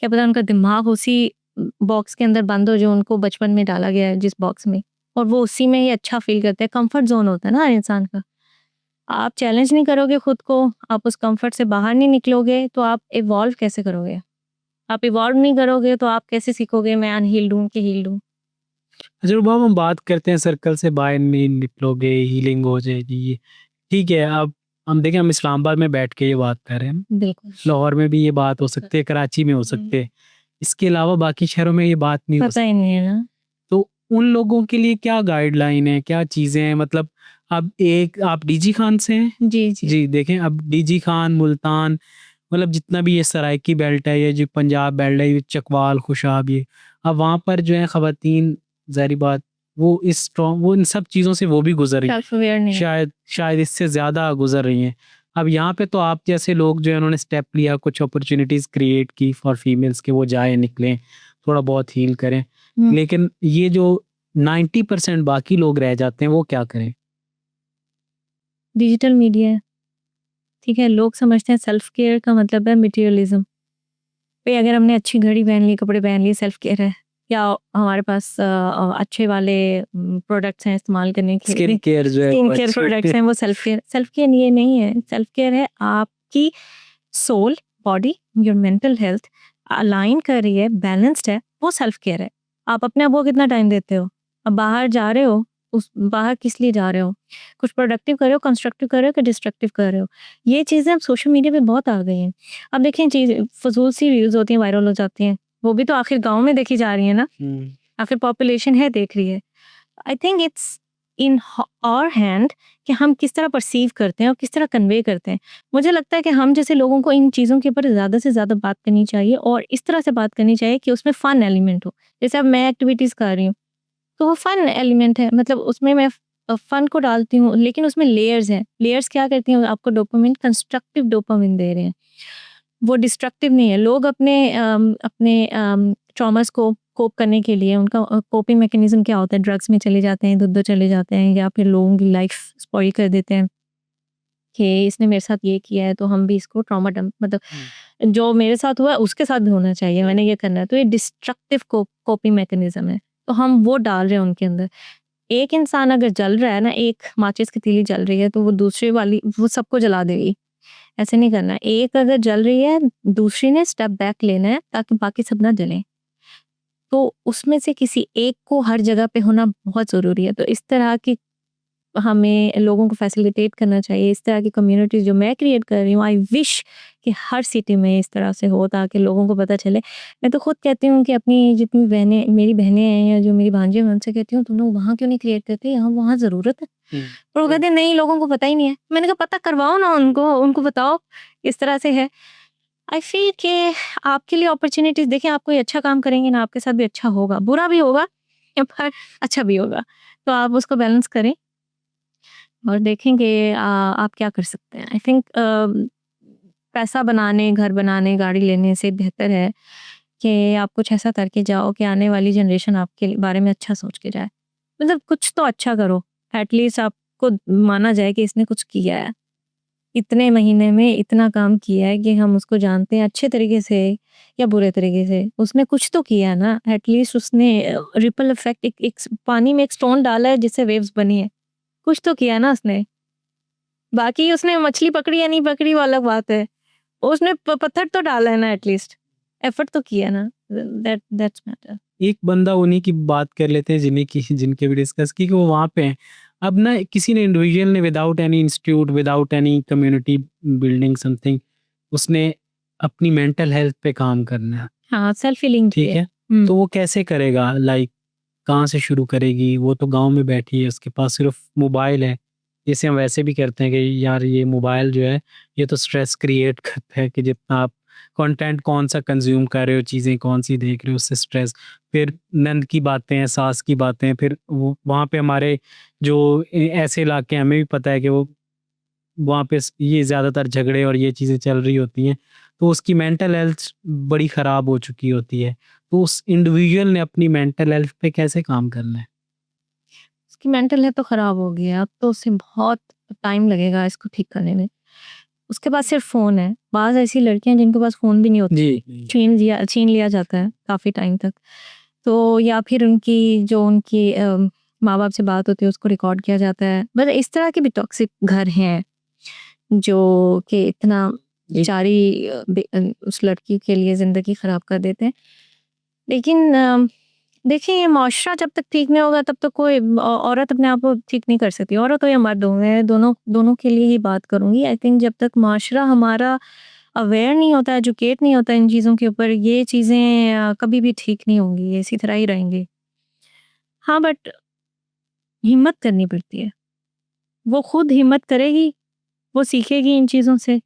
क्या पता उनका दिमाग उसी बॉक्स के अंदर बंद हो जो उनको बचपन में डाला गया है जिस बॉक्स में, और वो उसी में ही अच्छा फ़ील करते हैं। कम्फर्ट ज़ोन होता है ना हर इंसान का। आप चैलेंज नहीं करोगे खुद को, आप उस कम्फर्ट से बाहर नहीं निकलोगे, तो आप इवॉल्व कैसे करोगे? आप इवॉल्व नहीं करोगे तो आप कैसे सीखोगे मैं अनहील्ड हूँ कि हील्ड हूँ? अच्छा रुबाब, हम बात करते हैं सर्कल से बाहर नहीं निकलोगे, हीलिंग हो जाएगी, ये ठीक है। अब हम देखें, हम इस्लामाबाद में बैठ के ये बात कर रहे हैं, बिल्कुल। लाहौर में भी ये बात हो सकती है, कराची में हो सकती है, इसके अलावा बाकी शहरों में ये बात नहीं हो पता ही नहीं है ना। तो उन लोगों के लिए क्या गाइडलाइन है, क्या चीज़ें हैं? मतलब अब एक आप डीजी खान से हैं? जी, जी। जी, देखें अब डीजी खान, मुल्तान, मतलब जितना भी ये सराइकी बेल्ट है, ये जो पंजाब बेल्ट है, ये चकवाल, खुशाब, ये अब वहाँ पर जो है ख़वातीन, ज़ाहिर बात वो इन सब चीज़ों से वो भी गुज़र रही हैं। सेल्फ अवेयर नहीं है। शायद इससे ज़्यादा गुज़र रही हैं। अब यहाँ पे तो आप जैसे लोग जो है उन्होंने स्टेप लिया, कुछ अपॉर्च्युनिटीज़ क्रिएट की फॉर फीमेल्स कि वो जाएँ, निकलें, थोड़ा बहुत हील करें। हुँ। लेकिन ये जो 90% बाकी लोग रह जाते हैं वो क्या करें? डिजिटल मीडिया है, ठीक है? लोग समझते हैं सेल्फ केयर का मतलब है मटेरियलिज़्म। भई अगर हमने अच्छी घड़ी पहन ली, कपड़े पहन लिए, सेल्फ केयर है। या हमारे पास अच्छे वाले प्रोडक्ट्स हैं इस्तेमाल करने के स्किन लिए, केयर जो है स्किन वो केयर प्रोडक्ट्स अच्छी हैं, वो सेल्फ केयर। सेल्फ केयर ये नहीं है, सेल्फ केयर है आपकी soul, body, your mental health align कर रही है, बैलेंस्ड है, वो सेल्फ केयर है। आप अपने आप को कितना टाइम देते हो? अब बाहर जा रहे हो, उस बाहर किस लिए जा रहे हो? कुछ प्रोडक्टिव कर रहे हो, कंस्ट्रक्टिव कर रहे हो कि डिस्ट्रक्टिव कर रहे हो? ये चीज़ें अब सोशल मीडिया पे बहुत आ गई हैं। अब देखें चीज़ फ़िज़ूल सी रील्स होती हैं, वायरल हो जाती हैं। वो भी तो आखिर गाँव में देखी जा रही है ना, हुँ। आखिर पॉपुलेशन है देख रही है। I think it's in our hand कि हम किस तरह परसीव करते हैं और किस तरह कन्वे करते हैं। मुझे लगता है कि हम जैसे लोगों को इन चीज़ों के ऊपर ज़्यादा से ज़्यादा बात करनी चाहिए और इस तरह से बात करनी चाहिए कि उसमें फ़न एलिमेंट हो। जैसे अब मैं एक्टिविटीज़ कर रही हूँ, तो वो फ़न एलिमेंट है, मतलब उसमें मैं फ़न को डालती हूँ, लेकिन उसमें लेयर्स हैं। लेयर्स क्या करती हैं, आपको डोपामाइन, कंस्ट्रक्टिव डोपामाइन दे रहे हैं। वो डिस्ट्रक्टिव नहीं है। लोग अपने ट्रॉमास को कोप करने के लिए उनका कोपिंग मैकेनिज़्म क्या होता है, ड्रग्स में चले जाते हैं, इधर-उधर चले जाते हैं, या फिर लोगों की लाइफ़ स्पॉइल कर देते हैं कि इसने मेरे साथ ये किया है तो हम भी इसको ट्रॉमा डंप, मतलब जो मेरे साथ हुआ है उसके साथ भी होना चाहिए, मैंने ये करना है। तो ये डिस्ट्रक्टिव कोपिंग मैकेनिज़्म है। तो हम वो डाल रहे हैं उनके अंदर। एक इंसान अगर जल रहा है ना, एक माचिस की तीली जल रही है तो वो दूसरी वाली वो सबको जला देगी। ऐसे नहीं करना है। एक अगर जल रही है, दूसरी ने स्टेप बैक लेना है ताकि बाकी सब ना जलें। तो उसमें से किसी एक को हर जगह पे होना बहुत ज़रूरी है। तो इस तरह की हमें लोगों को फैसिलिटेट करना चाहिए। इस तरह की कम्युनिटीज़ जो मैं क्रिएट कर रही हूँ, आई विश कि हर सिटी में इस तरह से हो ताकि लोगों को पता चले। मैं तो खुद कहती हूँ कि अपनी जितनी बहनें मेरी बहनें हैं या जो मेरी भांजी हैं, मैं उनसे कहती हूँ तुम लोग वहाँ क्यों नहीं क्रिएट करते, यहाँ वहाँ ज़रूरत है। और वो कहते हैं नहीं लोगों को पता ही नहीं है। मैंने कहा पता करवाओ ना उनको बताओ इस तरह से है। आई फ़ील कि आपके लिए अपॉर्च्युनिटीज़ देखिए, आप कोई अच्छा काम करेंगे ना आपके साथ भी अच्छा होगा, बुरा भी होगा पर अच्छा भी होगा। तो आप उसको बैलेंस करें और देखेंगे आप क्या कर सकते हैं। आई थिंक पैसा बनाने, घर बनाने, गाड़ी लेने से बेहतर है कि आप कुछ ऐसा करके जाओ कि आने वाली जनरेशन आपके बारे में अच्छा सोच के जाए। मतलब कुछ तो अच्छा करो, एटलीस्ट आपको माना जाए कि इसने कुछ किया है। इतने महीने में इतना काम किया है कि हम उसको जानते हैं अच्छे तरीके से या बुरे तरीके से। उसने कुछ तो किया है ना, एटलीस्ट उसने रिपल इफेक्ट एक पानी में एक स्टोन डाला है जिससे वेव्स बनी है। कुछ तो किया है ना उसने। बाकी उसने मछली पकड़ी या नहीं पकड़ी वो अलग बात है। उसने पत्थर तो डाला है ना, एटलीस्ट एफर्ट तो किया ना। That's matter. एक बंदा उन्हीं की बात कर लेते हैं जिनके भी डिस्कस की कि वो वहाँ पे हैं। अब ना किसी ने इंडिविजुअल ने without any institute, without any community building something, उसने अपनी मेंटल हेल्थ पे काम करना है, हाँ, सेल्फ हीलिंग ठीक है? तो वो कैसे करेगा? लाइक कहाँ से शुरू करेगी? वो तो गाँव में बैठी है, उसके पास सिर्फ मोबाइल है। जैसे हम वैसे भी करते हैं कि यार ये मोबाइल जो है, ये तो स्ट्रेस क्रिएट करता है कि जितना आप कंटेंट कौन-सा कंज़्यूम कर रहे हो, चीज़ें कौन-सी देख रहे हो, उससे स्ट्रेस। फिर नंद की बातें, सास की बातें, फिर वो वहाँ पे हमारे जो ऐसे इलाके हैं, हमें भी पता है कि वो वहाँ पे ये ज़्यादातर झगड़े और ये चीज़ें चल रही होती हैं, तो उसकी मेंटल हेल्थ बड़ी ख़राब हो चुकी होती है। तो उस इंडिविजुअल ने अपनी मेंटल हेल्थ पे कैसे काम करना है? उसकी मेंटल हेल्थ तो खराब हो गई है, अब तो उसे बहुत टाइम लगेगा इसको ठीक करने में। उसके पास सिर्फ फ़ोन है। बाज़ ऐसी लड़कियाँ हैं जिनके पास फ़ोन भी नहीं होता, जी। छीन लिया जाता है काफ़ी टाइम तक। तो या फिर उनकी माँ-बाप से बात होती है उसको रिकॉर्ड किया जाता है। मतलब इस तरह के भी टॉक्सिक घर हैं, जो कि इतना बेचारी उस लड़की के लिए ज़िंदगी ख़राब कर देते हैं। लेकिन देखिए ये मुआशरा जब तक ठीक नहीं होगा तब तक कोई औरत अपने आप को ठीक नहीं कर सकती। औरत हो या मर्द हो, मैं दोनों के लिए ही बात करूँगी। आई थिंक जब तक मुआशरा हमारा अवेयर नहीं होता, एजुकेट नहीं होता इन चीज़ों के ऊपर, ये चीज़ें कभी भी ठीक नहीं होंगी, ये इसी तरह ही रहेंगी। हाँ, बट हिम्मत करनी पड़ती है। वो खुद हिम्मत करेगी, वो सीखेगी इन चीज़ों से।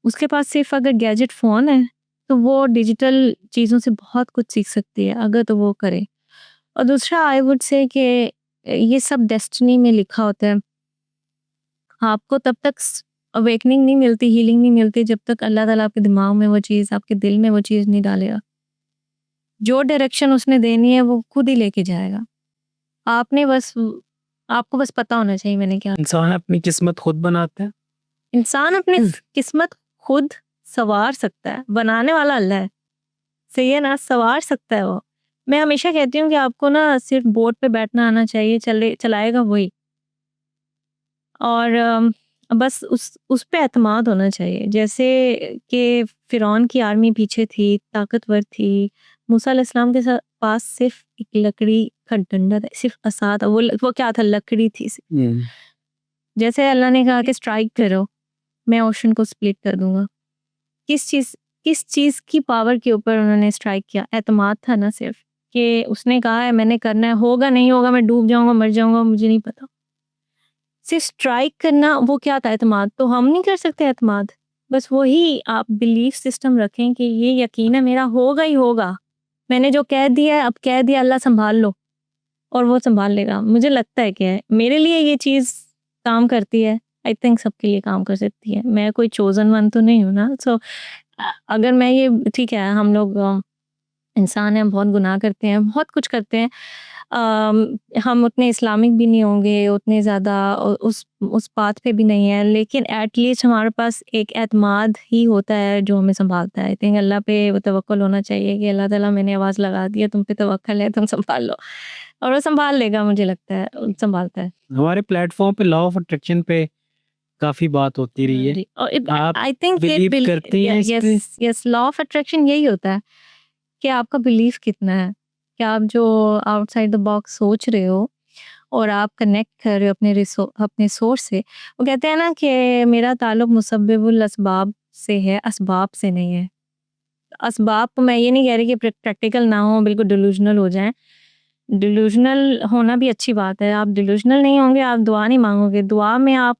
उसके पास सिर्फ़ अगर गैजेट फ़ोन है, तो वो डिजिटल चीज़ों से बहुत कुछ सीख सकती है, अगर तो वो करे। और दूसरा आई वुड से कि ये सब डेस्टिनी में लिखा होता है। आपको तब तक अवेकनिंग नहीं मिलती, हीलिंग नहीं मिलती जब तक अल्लाह ताला आपके दिमाग में वो चीज़, आपके दिल में वो चीज़ नहीं डालेगा। जो डायरेक्शन उसने देनी है वो खुद ही लेके जाएगा। आपने बस आपको बस पता होना चाहिए मैंने क्या। इंसान अपनी किस्मत खुद बनाता है। इंसान अपनी किस्मत खुद संवार सकता है, बनाने वाला अल्लाह है। सही है ना? संवार सकता है वो। मैं हमेशा कहती हूँ कि आपको ना सिर्फ़ बोट पे बैठना आना चाहिए, चलाएगा वही। और बस उस पे एतमाद होना चाहिए। जैसे कि फ़िरौन की आर्मी पीछे थी, ताकतवर थी। मूसा अलैहिस्सलाम के पास सिर्फ़ एक लकड़ी का डंडा था, सिर्फ़ असा था। वो क्या था? लकड़ी थी सिर्फ़। जैसे अल्लाह ने कहा कि स्ट्राइक करो, मैं ओशन को स्प्लिट कर दूँगा। किस चीज़ किस चीज़ की पावर के ऊपर उन्होंने स्ट्राइक किया? एतमाद था ना सिर्फ़, कि उसने कहा है मैंने करना है, होगा नहीं होगा, मैं डूब जाऊँगा, मर जाऊँगा, मुझे नहीं पता। सिर्फ स्ट्राइक करना वो क्या था? एतमाद। तो हम नहीं कर सकते एतमाद। बस वही आप बिलीफ सिस्टम रखें कि ये यकीन है मेरा होगा ही होगा। मैंने जो कह दिया है अब कह दिया, अल्लाह सँभाल लो और वो सँभाल लेगा। मुझे लगता है कि मेरे लिए ये चीज़ काम करती है। आई थिंक सबके लिए काम कर सकती है। मैं कोई चोज़न वन तो नहीं हूँ ना। सो अगर मैं ये ठीक है, हम लोग इंसान हैं, बहुत गुनाह करते हैं, बहुत कुछ करते हैं। हम उतने इस्लामिक भी नहीं होंगे, उतने ज़्यादा उस पाथ पे भी नहीं है, लेकिन एट लीस्ट हमारे पास एक एतमाद ही होता है जो हमें सँभालता है। आई थिंक अल्लाह पे वो तवक्कुल होना चाहिए कि अल्लाह ताला मैंने आवाज़ लगा दी है, तुम पे तवक्कुल है, तुम सँभाल लो और वो सँभाल लेगा, मुझे लगता है, सँभालता है। हमारे प्लेटफ़ॉर्म पे लॉ ऑफ अट्रैक्शन पे काफ़ी बात होती रही है। जी, और आप आई थिंक ये बिलीव करती हैं इस पे? Yes, yes, law of attraction यही होता है कि आपका बिलीफ कितना है, कि आप जो आउटसाइड द बॉक्स सोच रहे हो और आप कनेक्ट कर रहे हो अपने सोर्स से। वो कहते हैं ना कि मेरा ताल्लुक मुसब्बिबुल असबाब से है, असबाब से नहीं है। असबाब मैं ये नहीं कह रही कि प्रैक्टिकल ना हो, बिल्कुल डिल्यूजनल हो जाएँ। डिल्यूजनल होना भी अच्छी बात है, आप डिल्यूजनल नहीं होंगे, आप दुआ नहीं माँगोगे। दुआ में आप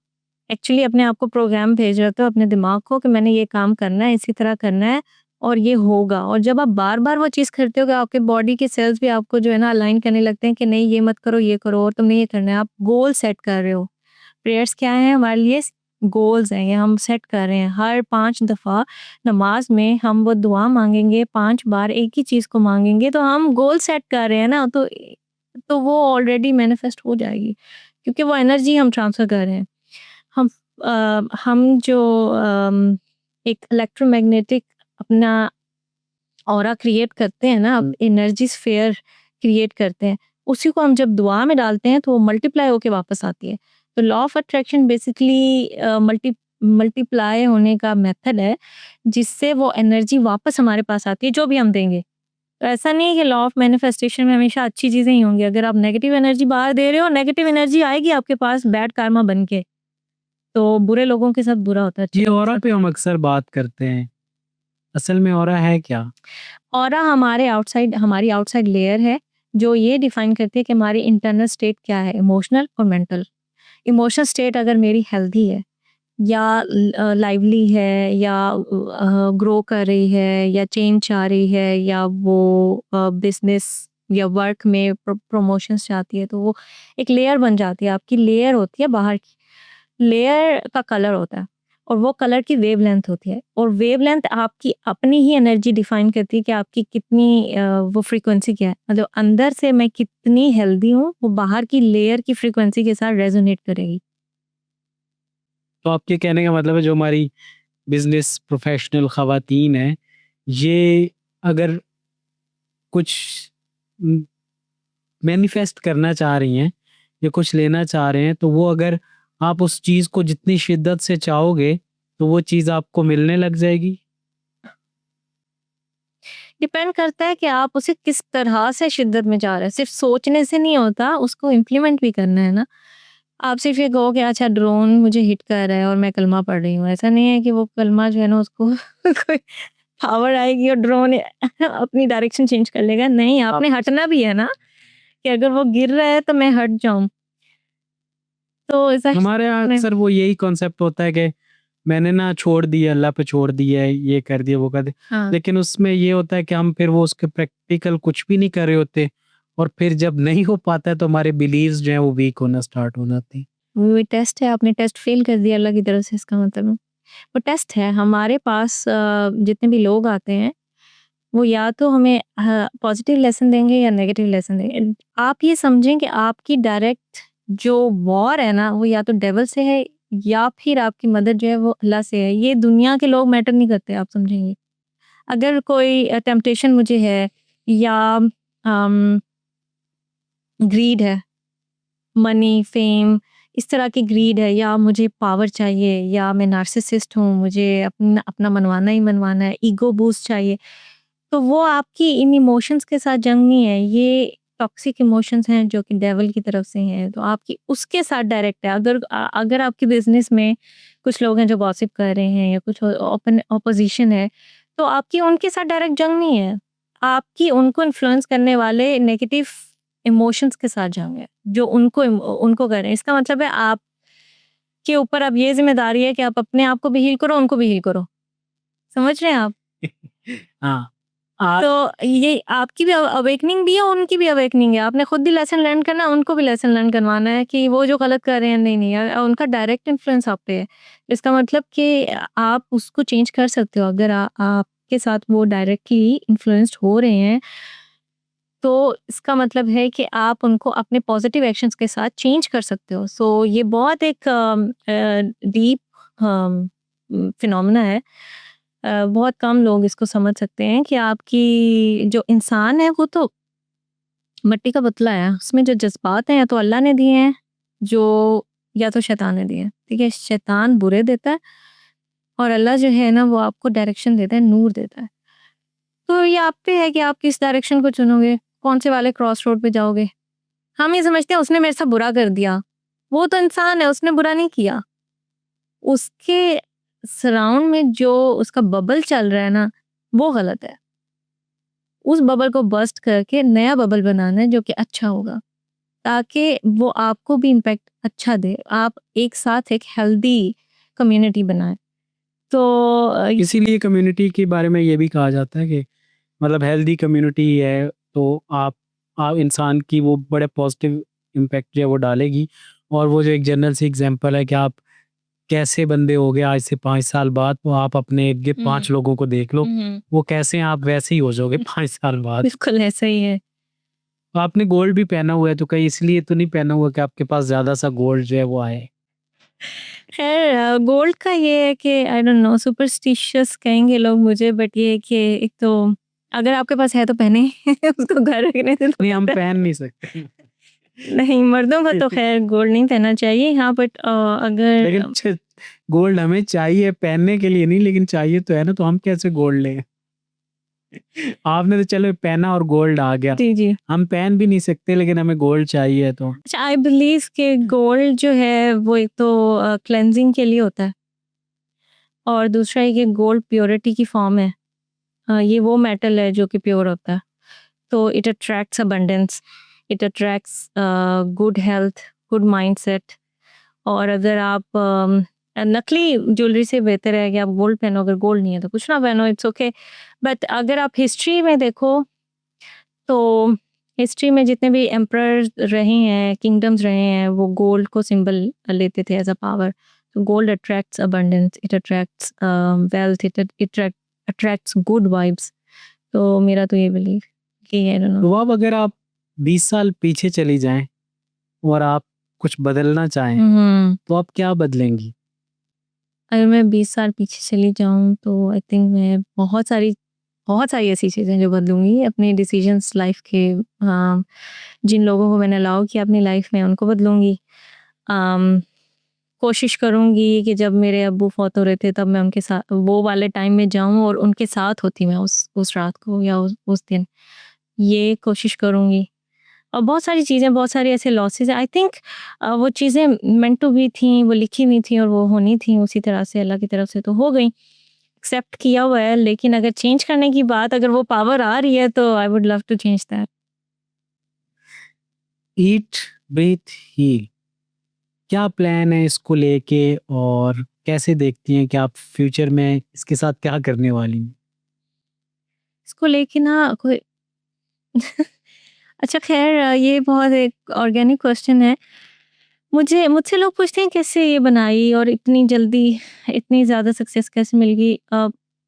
एक्चुअली अपने आप को प्रोग्राम भेज रहे होते हो अपने दिमाग को कि मैंने ये काम करना है, इसी तरह करना है और ये होगा। और जब आप बार-बार वो चीज़ करते हो कि आपके बॉडी के सेल्स भी आपको जो है ना अलाइन करने लगते हैं कि नहीं ये मत करो, ये करो और तुमने ये करना है। आप गोल सेट कर रहे हो। प्रेयर्स क्या हैं हमारे लिए? गोल्स हैं, ये हम सेट कर रहे हैं। हर 5 दफ़ा नमाज़ में हम वो दुआ माँगेंगे, 5 बार एक ही चीज़ को माँगेंगे तो हम गोल सेट कर रहे हैं ना, तो वो ऑलरेडी मैनिफेस्ट हो जाएगी क्योंकि वो एनर्जी हम ट्रांसफ़र कर रहे हैं। हम हम जो एक इलेक्ट्रोमैग्नेटिक अपना ऑरा क्रिएट करते हैं ना, एनर्जी स्फीयर क्रिएट करते हैं, उसी को हम जब दुआ में डालते हैं तो वो मल्टीप्लाई होके वापस आती है। तो law of attraction basically multiply होने का मेथड है, जिससे वो एनर्जी वापस हमारे पास आती है जो भी हम देंगे। तो ऐसा नहीं है कि लॉ ऑफ मैनिफेस्टेशन में हमेशा अच्छी चीज़ें ही होंगी। अगर आप नेगेटिव एनर्जी बाहर दे रहे हो, नेगेटिव एनर्जी आएगी आपके पास बैड कार्मा बन के। तो बुरे लोगों के साथ बुरा होता है, अच्छे ये लोगों के ऑरा साथ पे हम अक्सर बात करते हैं, असल में ऑरा है क्या? ऑरा हमारी आउटसाइड लेयर है, जो ये डिफाइन करती है कि हमारी इंटरनल स्टेट क्या है, इमोशनल और मेंटल। इमोशनल स्टेट अगर मेरी हेल्दी है या लाइवली है या ग्रो कर रही है या चेंज चाह रही है या वो बिजनेस या वर्क में प्रमोशंस चाहती है, तो वो एक लेयर बन जाती है। आपकी लेयर होती है बाहर की, लेयर का कलर होता है और वो कलर की वेवलेंथ होती है और वेवलेंथ आपकी अपनी ही एनर्जी डिफाइन करती है कि आपकी कितनी वो फ्रीक्वेंसी क्या है। मतलब अंदर से मैं कितनी हेल्दी हूँ, वो बाहर की लेयर की फ्रीक्वेंसी के साथ रेजोनेट करेगी। तो आपके कहने का मतलब है जो हमारी बिज़नेस प्रोफ़ेशनल ख़वातीन हैं, ये अगर कुछ उम, मैनिफेस्ट करना चाह रही हैं या कुछ लेना चाह रहे हैं, तो वो अगर आप उस चीज़ को जितनी शिद्दत से चाहोगे, तो वो चीज़ आपको मिलने लग जाएगी? डिपेंड करता है कि आप उसे किस तरह से शिद्दत में चाह रहे हैं। सिर्फ सोचने से नहीं होता, उसको इम्प्लीमेंट भी करना है ना। आप सिर्फ ये कहो कि अच्छा ड्रोन मुझे हिट कर रहा है और मैं कलमा पढ़ रही हूँ। ऐसा नहीं है कि वो कलमा जो है ना उसको कोई पावर आएगी और ड्रोन अपनी डायरेक्शन चेंज कर लेगा। नहीं, आप आपने हटना भी है ना कि अगर वो गिर रहा है तो मैं हट जाऊँ। तो ऐसा हमारे यहाँ नहीं। अक्सर वो यही कॉन्सेप्ट होता है कि मैंने ना छोड़ दिया, अल्लाह पे छोड़ दिया है, ये कर दिया, वो कर दिया। हाँ। लेकिन उसमें ये होता है कि हम फिर वो उसके प्रैक्टिकल कुछ भी नहीं कर रहे होते और फिर जब नहीं हो पाता है तो हमारे बिलीव्स जो हैं वो वीक होना स्टार्ट हो जाते हैं। वो टेस्ट है, आपने टेस्ट फेल कर दिया अल्लाह की तरफ से, इसका मतलब है। वो टेस्ट है हमारे पास। जितने भी लोग आते हैं वो या तो हमें पॉजिटिव लेसन देंगे या नेगेटिव लेसन देंगे। आप ये समझें कि आपकी डायरेक्ट जो वॉर है ना वो या तो डेविल से है या फिर आपकी मदद जो है वो अल्लाह से है। ये दुनिया के लोग मैटर नहीं करते, आप समझेंगे। अगर कोई टेम्पटेशन मुझे है या ग्रीड है, मनी, फेम, इस तरह की ग्रीड है या मुझे पावर चाहिए या मैं नार्सिसिस्ट हूँ, मुझे अपना अपना मनवाना ही मनवाना है, ईगो बूस्ट चाहिए, तो वो आपकी इन इमोशंस के साथ जंग नहीं है। ये टॉक्सिक इमोशंस हैं जो कि डेविल की तरफ से हैं, तो आपकी उसके साथ डायरेक्ट है। अगर आपकी बिज़नेस में कुछ लोग हैं जो गॉसिप कर रहे हैं या कुछ ऑपोज़िशन है, तो आपकी उनके साथ डायरेक्ट जंग नहीं है। आपकी उनको इन्फ्लुएंस करने वाले नेगेटिव इमोशंस के साथ जंग है, जो उनको कर रहे हैं। इसका मतलब है आपके ऊपर अब ये ज़िम्मेदारी है कि आप अपने आप को भी हील करो, उनको भी हील करो। समझ रहे हैं आप? हाँ, आ तो ये आपकी भी अवेकनिंग भी है, उनकी भी अवेकनिंग है। आपने खुद भी लेसन लर्न करना है, उनको भी लेसन लर्न करवाना है कि वो जो गलत कर रहे हैं, नहीं, नहीं उनका डायरेक्ट इन्फ्लुएंस आप पे है। इसका मतलब कि आप उसको चेंज कर सकते हो अगर आपके साथ वो डायरेक्टली इन्फ्लुएंस्ड हो रहे हैं, तो इसका मतलब है कि आप उनको अपने पॉजिटिव एक्शंस के साथ चेंज कर सकते हो। सो ये बहुत एक डीप फिनोमेना है। बहुत कम लोग इसको समझ सकते हैं कि आपकी जो इंसान है वो तो मिट्टी का पुतला है, उसमें जो जज़्बात हैं या तो अल्लाह ने दिए हैं, जो या तो शैतान ने दिए हैं, ठीक है? शैतान बुरे देता है और अल्लाह जो है ना वो आपको डायरेक्शन देता है, नूर देता है। तो ये आप पे है कि आप किस डायरेक्शन को चुनोगे, कौन से वाले क्रॉस रोड पे जाओगे। हम ये समझते हैं उसने मेरे साथ बुरा कर दिया, वो तो इंसान है, उसने बुरा नहीं किया। उसके सराउंड में जो उसका बबल चल रहा है ना, वो गलत है। उस बबल को बर्स्ट करके नया बबल बनाना है जो कि अच्छा होगा, ताकि वो आपको भी इम्पैक्ट अच्छा दे, आप एक साथ एक हेल्दी कम्युनिटी बनाएं। तो इसीलिए कम्युनिटी के बारे में ये भी कहा जाता है कि मतलब हेल्दी कम्युनिटी है तो आप इंसान की वो बड़े पॉजिटिव इम्पैक्ट जो है वो डालेगी। और वो जो एक जनरल सी एग्जांपल है कि आप कैसे बंदे हो गए आज से 5 साल बाद, तो आप अपने इर्द गिर्द 5 लोगों को देख लो, वो कैसे हैं आप वैसे ही हो जाओगे 5 साल बाद। बिल्कुल ऐसा ही है। तो आपने गोल्ड भी पहना हुआ है, तो कहीं इसलिए तो नहीं पहना हुआ कि आपके पास ज़्यादा सा गोल्ड जो है वो आए? खैर गोल्ड का ये है कि आई डोंट नो, सुपरस्टिशियस कहेंगे लोग मुझे, बट ये है कि एक तो अगर आपके पास है तो पहने उसको घर रखने से नहीं, हम तो पहन नहीं सकते। नहीं, मर्दों को तो खैर गोल्ड नहीं पहनना चाहिए। हाँ बट अगर लेकिन गोल्ड हमें चाहिए पहनने के लिए नहीं, लेकिन चाहिए तो है ना, तो हम कैसे गोल्ड लें? आपने तो चलो पहना और गोल्ड आ गया, जी जी, हम पहन भी नहीं सकते लेकिन हमें गोल्ड चाहिए तो। अच्छा आई बिलीव कि गोल्ड जो है वो एक तो क्लेंजिंग के लिए होता है, और दूसरा है कि गोल्ड प्योरिटी की फॉर्म है। ये वो मेटल है जो कि प्योर होता है, तो it attracts abundance, it attracts good health, good mindset. और अगर आप नकली ज्वेलरी से बेहतर है कि आप गोल्ड पहनो, अगर गोल्ड नहीं है तो कुछ ना पहनो, इट्स ओके। बट अगर आप हिस्ट्री में देखो तो हिस्ट्री में जितने भी एम्परर्स रहे हैं, किंगडम्स रहे हैं, वो गोल्ड को सिंबल लेते थे एज अ पावर। तो gold attracts abundance, it attracts wealth, it attracts good vibes. तो मेरा तो ये बिलीव कि आई डोंट नो। तो अब अगर आप 20 साल पीछे चली जाएं और आप कुछ बदलना चाहें, तो आप क्या बदलेंगी? अगर मैं 20 साल पीछे चली जाऊँ तो आई थिंक मैं बहुत सारी ऐसी चीज़ें जो बदलूँगी अपने डिसीजंस लाइफ के। जिन लोगों को मैंने अलाउ किया अपनी लाइफ में उनको बदलूँगी। अम, कोशिश करूँगी कि जब मेरे अब्बू फौत हो रहे थे तब मैं उनके साथ वो वाले टाइम में जाऊँ और उनके साथ होती मैं उस रात को या उस दिन। ये कोशिश करूँगी। और बहुत सारी चीज़ें, बहुत सारे ऐसे लॉसेस हैं आई थिंक वो चीज़ें मेंट टू बी थी, वो लिखी हुई थी और वो होनी थी उसी तरह से, अल्लाह की तरफ से तो हो गई, एक्सेप्ट किया हुआ है। लेकिन अगर चेंज करने की बात, अगर वो पावर आ रही है तो I would love to change that. Eat, breathe, heal, क्या प्लान है इसको लेके और कैसे देखती हैं कि आप फ्यूचर में इसके साथ क्या करने वाली हैं? इसको लेके ना कोई अच्छा खैर ये बहुत एक ऑर्गेनिक क्वेश्चन है। मुझसे लोग पूछते हैं कैसे ये बनाई और इतनी जल्दी इतनी ज़्यादा सक्सेस कैसे मिल गई।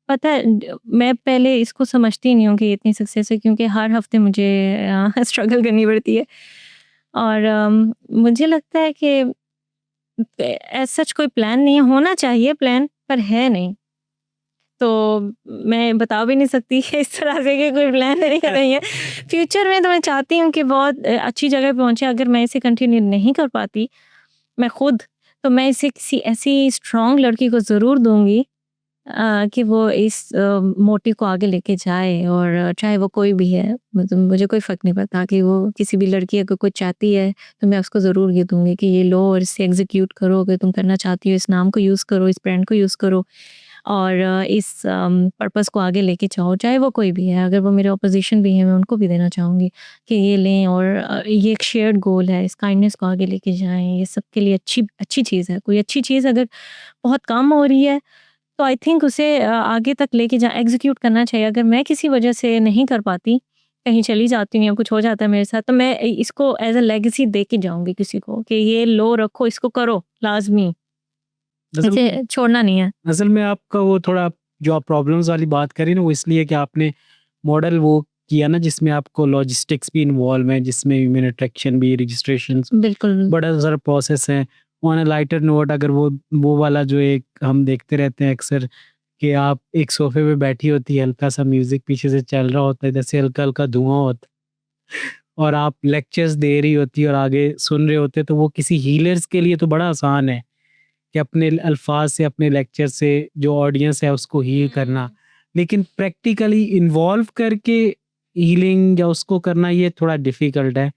पता है मैं पहले इसको समझती नहीं हूँ कि ये इतनी सक्सेस है, क्योंकि हर हफ्ते मुझे स्ट्रगल करनी पड़ती है। और मुझे लगता है कि एज सच कोई प्लान नहीं है, होना चाहिए प्लान पर है नहीं। तो मैं बता भी नहीं सकती कि इस तरह से कि कोई प्लान नहीं कर रही है। फ्यूचर में तो मैं चाहती हूँ कि बहुत अच्छी जगह पहुँचे। अगर मैं इसे कंटिन्यू नहीं कर पाती मैं खुद, तो मैं इसे किसी ऐसी स्ट्रॉन्ग लड़की को ज़रूर दूँगी कि वो इस मोटिव को आगे लेके जाए। और चाहे वो कोई भी है, मतलब मुझे कोई फ़र्क नहीं पड़ता कि वो किसी भी लड़की अगर कुछ चाहती है तो मैं उसको ज़रूर ये दूँगी कि ये लो और इसे एग्ज़ीक्यूट करो। अगर तुम करना चाहती हो इस नाम को यूज़ करो, इस ब्रांड को यूज़ करो और इस पर्पस को आगे लेके जाओ, चाहे वो कोई भी है। अगर वो मेरे ऑपोजिशन भी है मैं उनको भी देना चाहूँगी कि ये लें और ये एक शेयर्ड गोल है, इस काइंडनेस को आगे लेके जाएँ। ये सबके लिए अच्छी अच्छी चीज़ है। कोई अच्छी चीज़ अगर बहुत कम हो रही है तो आई थिंक उसे आगे तक लेके जा एग्ज़ीक्यूट करना चाहिए। अगर मैं किसी वजह से नहीं कर पाती, कहीं चली जाती हूँ या कुछ हो जाता है मेरे साथ, तो मैं इसको एज़ अ लेगेसी दे के जाऊँगी किसी को कि ये लो रखो, इसको करो लाज़मी, असल इसे छोड़ना नहीं है। असल में आपका वो थोड़ा जो आप प्रॉब्लम्स वाली बात करी ना, वो इसलिए कि आपने मॉडल वो किया ना जिसमें आपको लॉजिस्टिक्स भी इन्वॉल्व है, जिसमें ह्यूमन अट्रैक्शन भी, रजिस्ट्रेशन, बिल्कुल। बड़ा सारा प्रोसेस है। ऑन अ लाइटर नोट, अगर वो वाला जो एक हम देखते रहते हैं अक्सर कि आप एक सोफे पे बैठी होती है, हल्का सा म्यूजिक पीछे से चल रहा होता है, जैसे हल्का हल्का धुआं होता है और आप लेक्चर्स दे रही होती है और आगे सुन रहे होते हैं, तो वो किसी हीलर्स के लिए तो बड़ा आसान है कि अपने अल्फाज से, अपने लेक्चर से जो ऑडियंस है उसको हील करना। लेकिन प्रैक्टिकली इन्वॉल्व करके हीलिंग या उसको करना ये थोड़ा डिफ़िकल्ट है।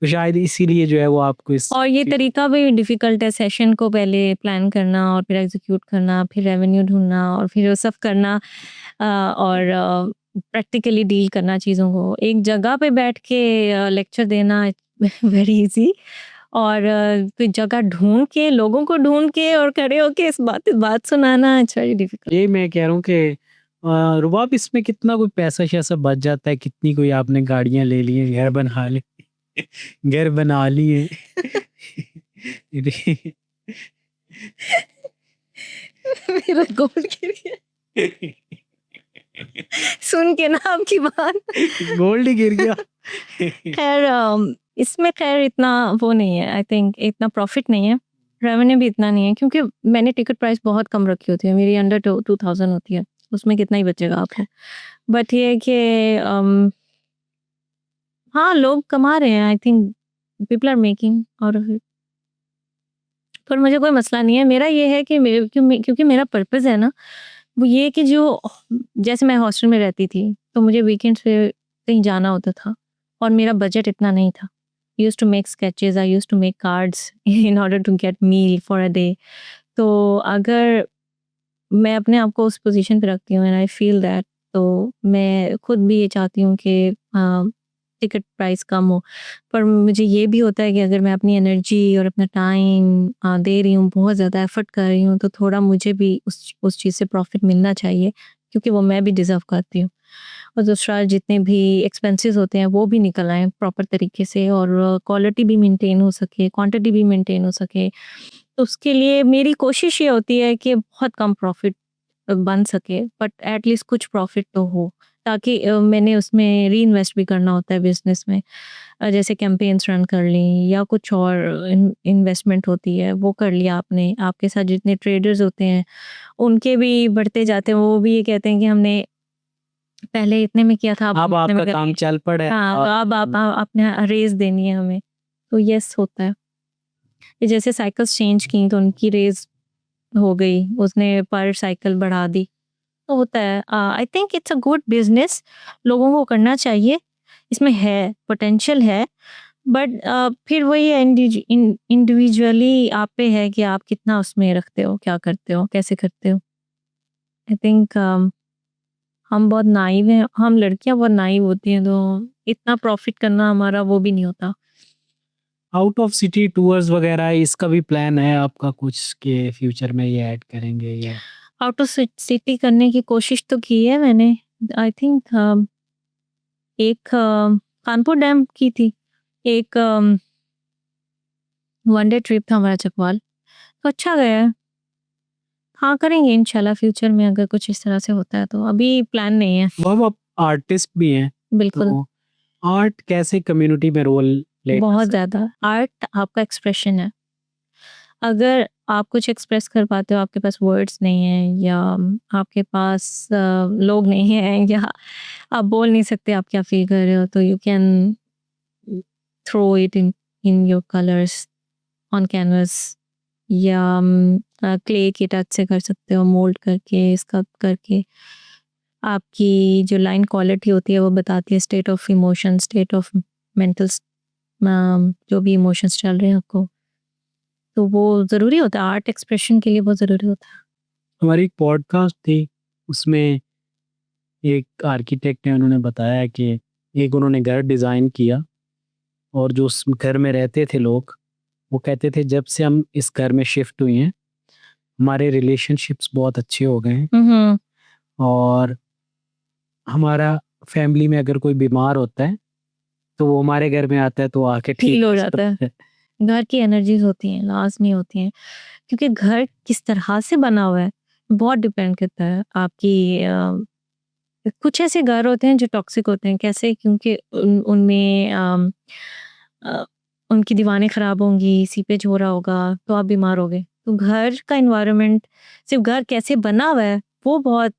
तो शायद इसीलिए जो है वो आपको इस और ये तरीका भी डिफ़िकल्ट है, सेशन को पहले प्लान करना और फिर एग्ज़ीक्यूट करना, फिर रेवेन्यू ढूँढना और फिर वो सब करना और प्रैक्टिकली डील करना चीज़ों को। एक जगह पे बैठ के लेक्चर देना वेरी ईज़ी और कोई जगह ढूँढ के, लोगों को ढूँढ के और खड़े होके इस बात सुनाना इट्स वेरी डिफ़िकल्ट। ये मैं कह रहा हूँ कि रुबाब इसमें कितना कोई पैसा-शैसा बच जाता है, कितनी कोई आपने गाड़ियाँ ले ली हैं, घर बना लिए घर बना लिए। मेरा गोल्ड गिर गया सुन के ना आपकी बात। गोल्ड ही गिर गया। खैर इसमें खैर इतना वो नहीं है, आई थिंक इतना प्रॉफिट नहीं है, रेवेन्यू भी इतना नहीं है क्योंकि मैंने टिकट प्राइस बहुत कम रखी होती है, मेरी अंडर 2000 होती है, उसमें कितना ही बचेगा आपको। बट ये है कि हाँ लोग कमा रहे हैं, I think people are making और पर मुझे कोई मसला नहीं है। मेरा ये है कि क्योंकि मेरा पर्पस है ना वो ये है कि जो जैसे मैं हॉस्टल में रहती थी तो मुझे वीकेंड्स पे कहीं जाना होता था और मेरा बजट इतना नहीं था। Used to make sketches, I used to make cards in order to get meal for a day. तो अगर मैं अपने आप को उस पोजीशन पे रखती हूँ एंड आई फील दैट, तो मैं खुद भी ये चाहती हूँ कि टिकट प्राइस कम हो। पर मुझे ये भी होता है कि अगर मैं अपनी एनर्जी और अपना टाइम दे रही हूँ, बहुत ज़्यादा एफर्ट कर रही हूँ, तो थोड़ा मुझे भी उस चीज़ से प्रॉफिट मिलना चाहिए क्योंकि वो मैं भी डिज़र्व करती हूँ। और दूसरा जितने भी एक्सपेंसेस होते हैं वो भी निकल आएँ प्रॉपर तरीके से और क्वालिटी भी मेंटेन हो सके, क्वांटिटी भी मेंटेन हो सके। तो उसके लिए मेरी कोशिश ये होती है कि बहुत कम प्रॉफिट बन सके बट एट लीस्ट कुछ प्रॉफिट तो हो, ताकि मैंने उसमें रीइन्वेस्ट भी करना होता है बिज़नेस में। जैसे कैंपेन्स रन कर ली या कुछ और इन्वेस्टमेंट होती है वो कर लिया आपने। आपके साथ जितने ट्रेडर्स होते हैं उनके भी बढ़ते जाते हैं, वो भी ये कहते हैं कि हमने पहले इतने में किया था, अब अब हम इतने में आपका काम करेंगे। चल पड़ा है हाँ, और अब आपने रेज़ देनी है हमें। तो येस होता है। ये जैसे साइकिल्स चेंज की तो उनकी रेज़ हो गई, उसने पर साइकिल बढ़ा दी। तो होता है। I think it's a good business, लोगों को करना चाहिए। इसमें है, पोटेंशियल है बट फिर वही है इंडिविजुअली आप पे है कि आप कितना उसमें रखते हो, क्या करते हो, कैसे करते हो। आई थिंक हम बहुत नाइव हैं, हम लड़कियाँ बहुत नाइव होती हैं तो इतना प्रॉफ़िट करना हमारा वो भी नहीं होता। आउट ऑफ सिटी टूर्स वगैरह इसका भी प्लान है आपका कुछ कि फ्यूचर में ये ऐड करेंगे या आउट ऑफ सिटी करने की कोशिश तो की है मैंने। आई थिंक एक कानपुर डैम की थी, एक वन डे ट्रिप था हमारा चकवाल, तो अच्छा गया है। हाँ, करेंगे इंशाल्लाह फ्यूचर में अगर कुछ इस तरह से होता है तो, अभी प्लान नहीं है। वो आप आर्टिस्ट भी हैं, बिल्कुल, तो आर्ट कैसे कम्युनिटी में रोल प्ले कर बहुत सकता ज़्यादा। आर्ट आपका एक्सप्रेशन है। अगर आप कुछ एक्सप्रेस कर पाते हो, आपके पास वर्ड्स नहीं हैं या आपके पास लोग नहीं हैं या आप बोल नहीं सकते आप क्या फ़ील कर रहे हो, तो you can throw it in your colours on canvas या क्ले के टच से कर सकते हो, मोल्ड करके, स्कल्प्ट करके। आपकी जो लाइन क्वालिटी होती है वो बताती है state of emotion, state of mental जो भी इमोशंस चल रहे हैं आपको। तो वो ज़रूरी होता है, आर्ट एक्सप्रेशन के लिए बहुत ज़रूरी होता है। हमारी एक पॉडकास्ट थी, उसमें एक आर्किटेक्ट ने उन्होंने बताया कि एक उन्होंने घर डिज़ाइन किया और जो उस घर में रहते थे लोग, वो कहते थे जब से हम इस घर में शिफ्ट हुए हैं, हमारे रिलेशनशिप्स बहुत अच्छे हो गए हैं हुँ, हुँ। और हमारा फैमिली में अगर कोई बीमार होता है, तो वो हमारे घर में आता है तो आके ठीक हील हो हो जाता है। जाता है। घर की एनर्जीज़ होती हैं, लाज़मी होती हैं, क्योंकि घर किस तरह से बना हुआ है, बहुत डिपेंड करता है आपकी कुछ ऐसे घर होते हैं जो टॉक्सिक होते हैं, कैसे? क्योंकि उनमें अ, उनकी दीवारें ख़राब होंगी, सीपेज हो रहा होगा, तो आप बीमार होगे। तो घर का एनवायरनमेंट, सिर्फ़ घर कैसे बना हुआ है, वो बहुत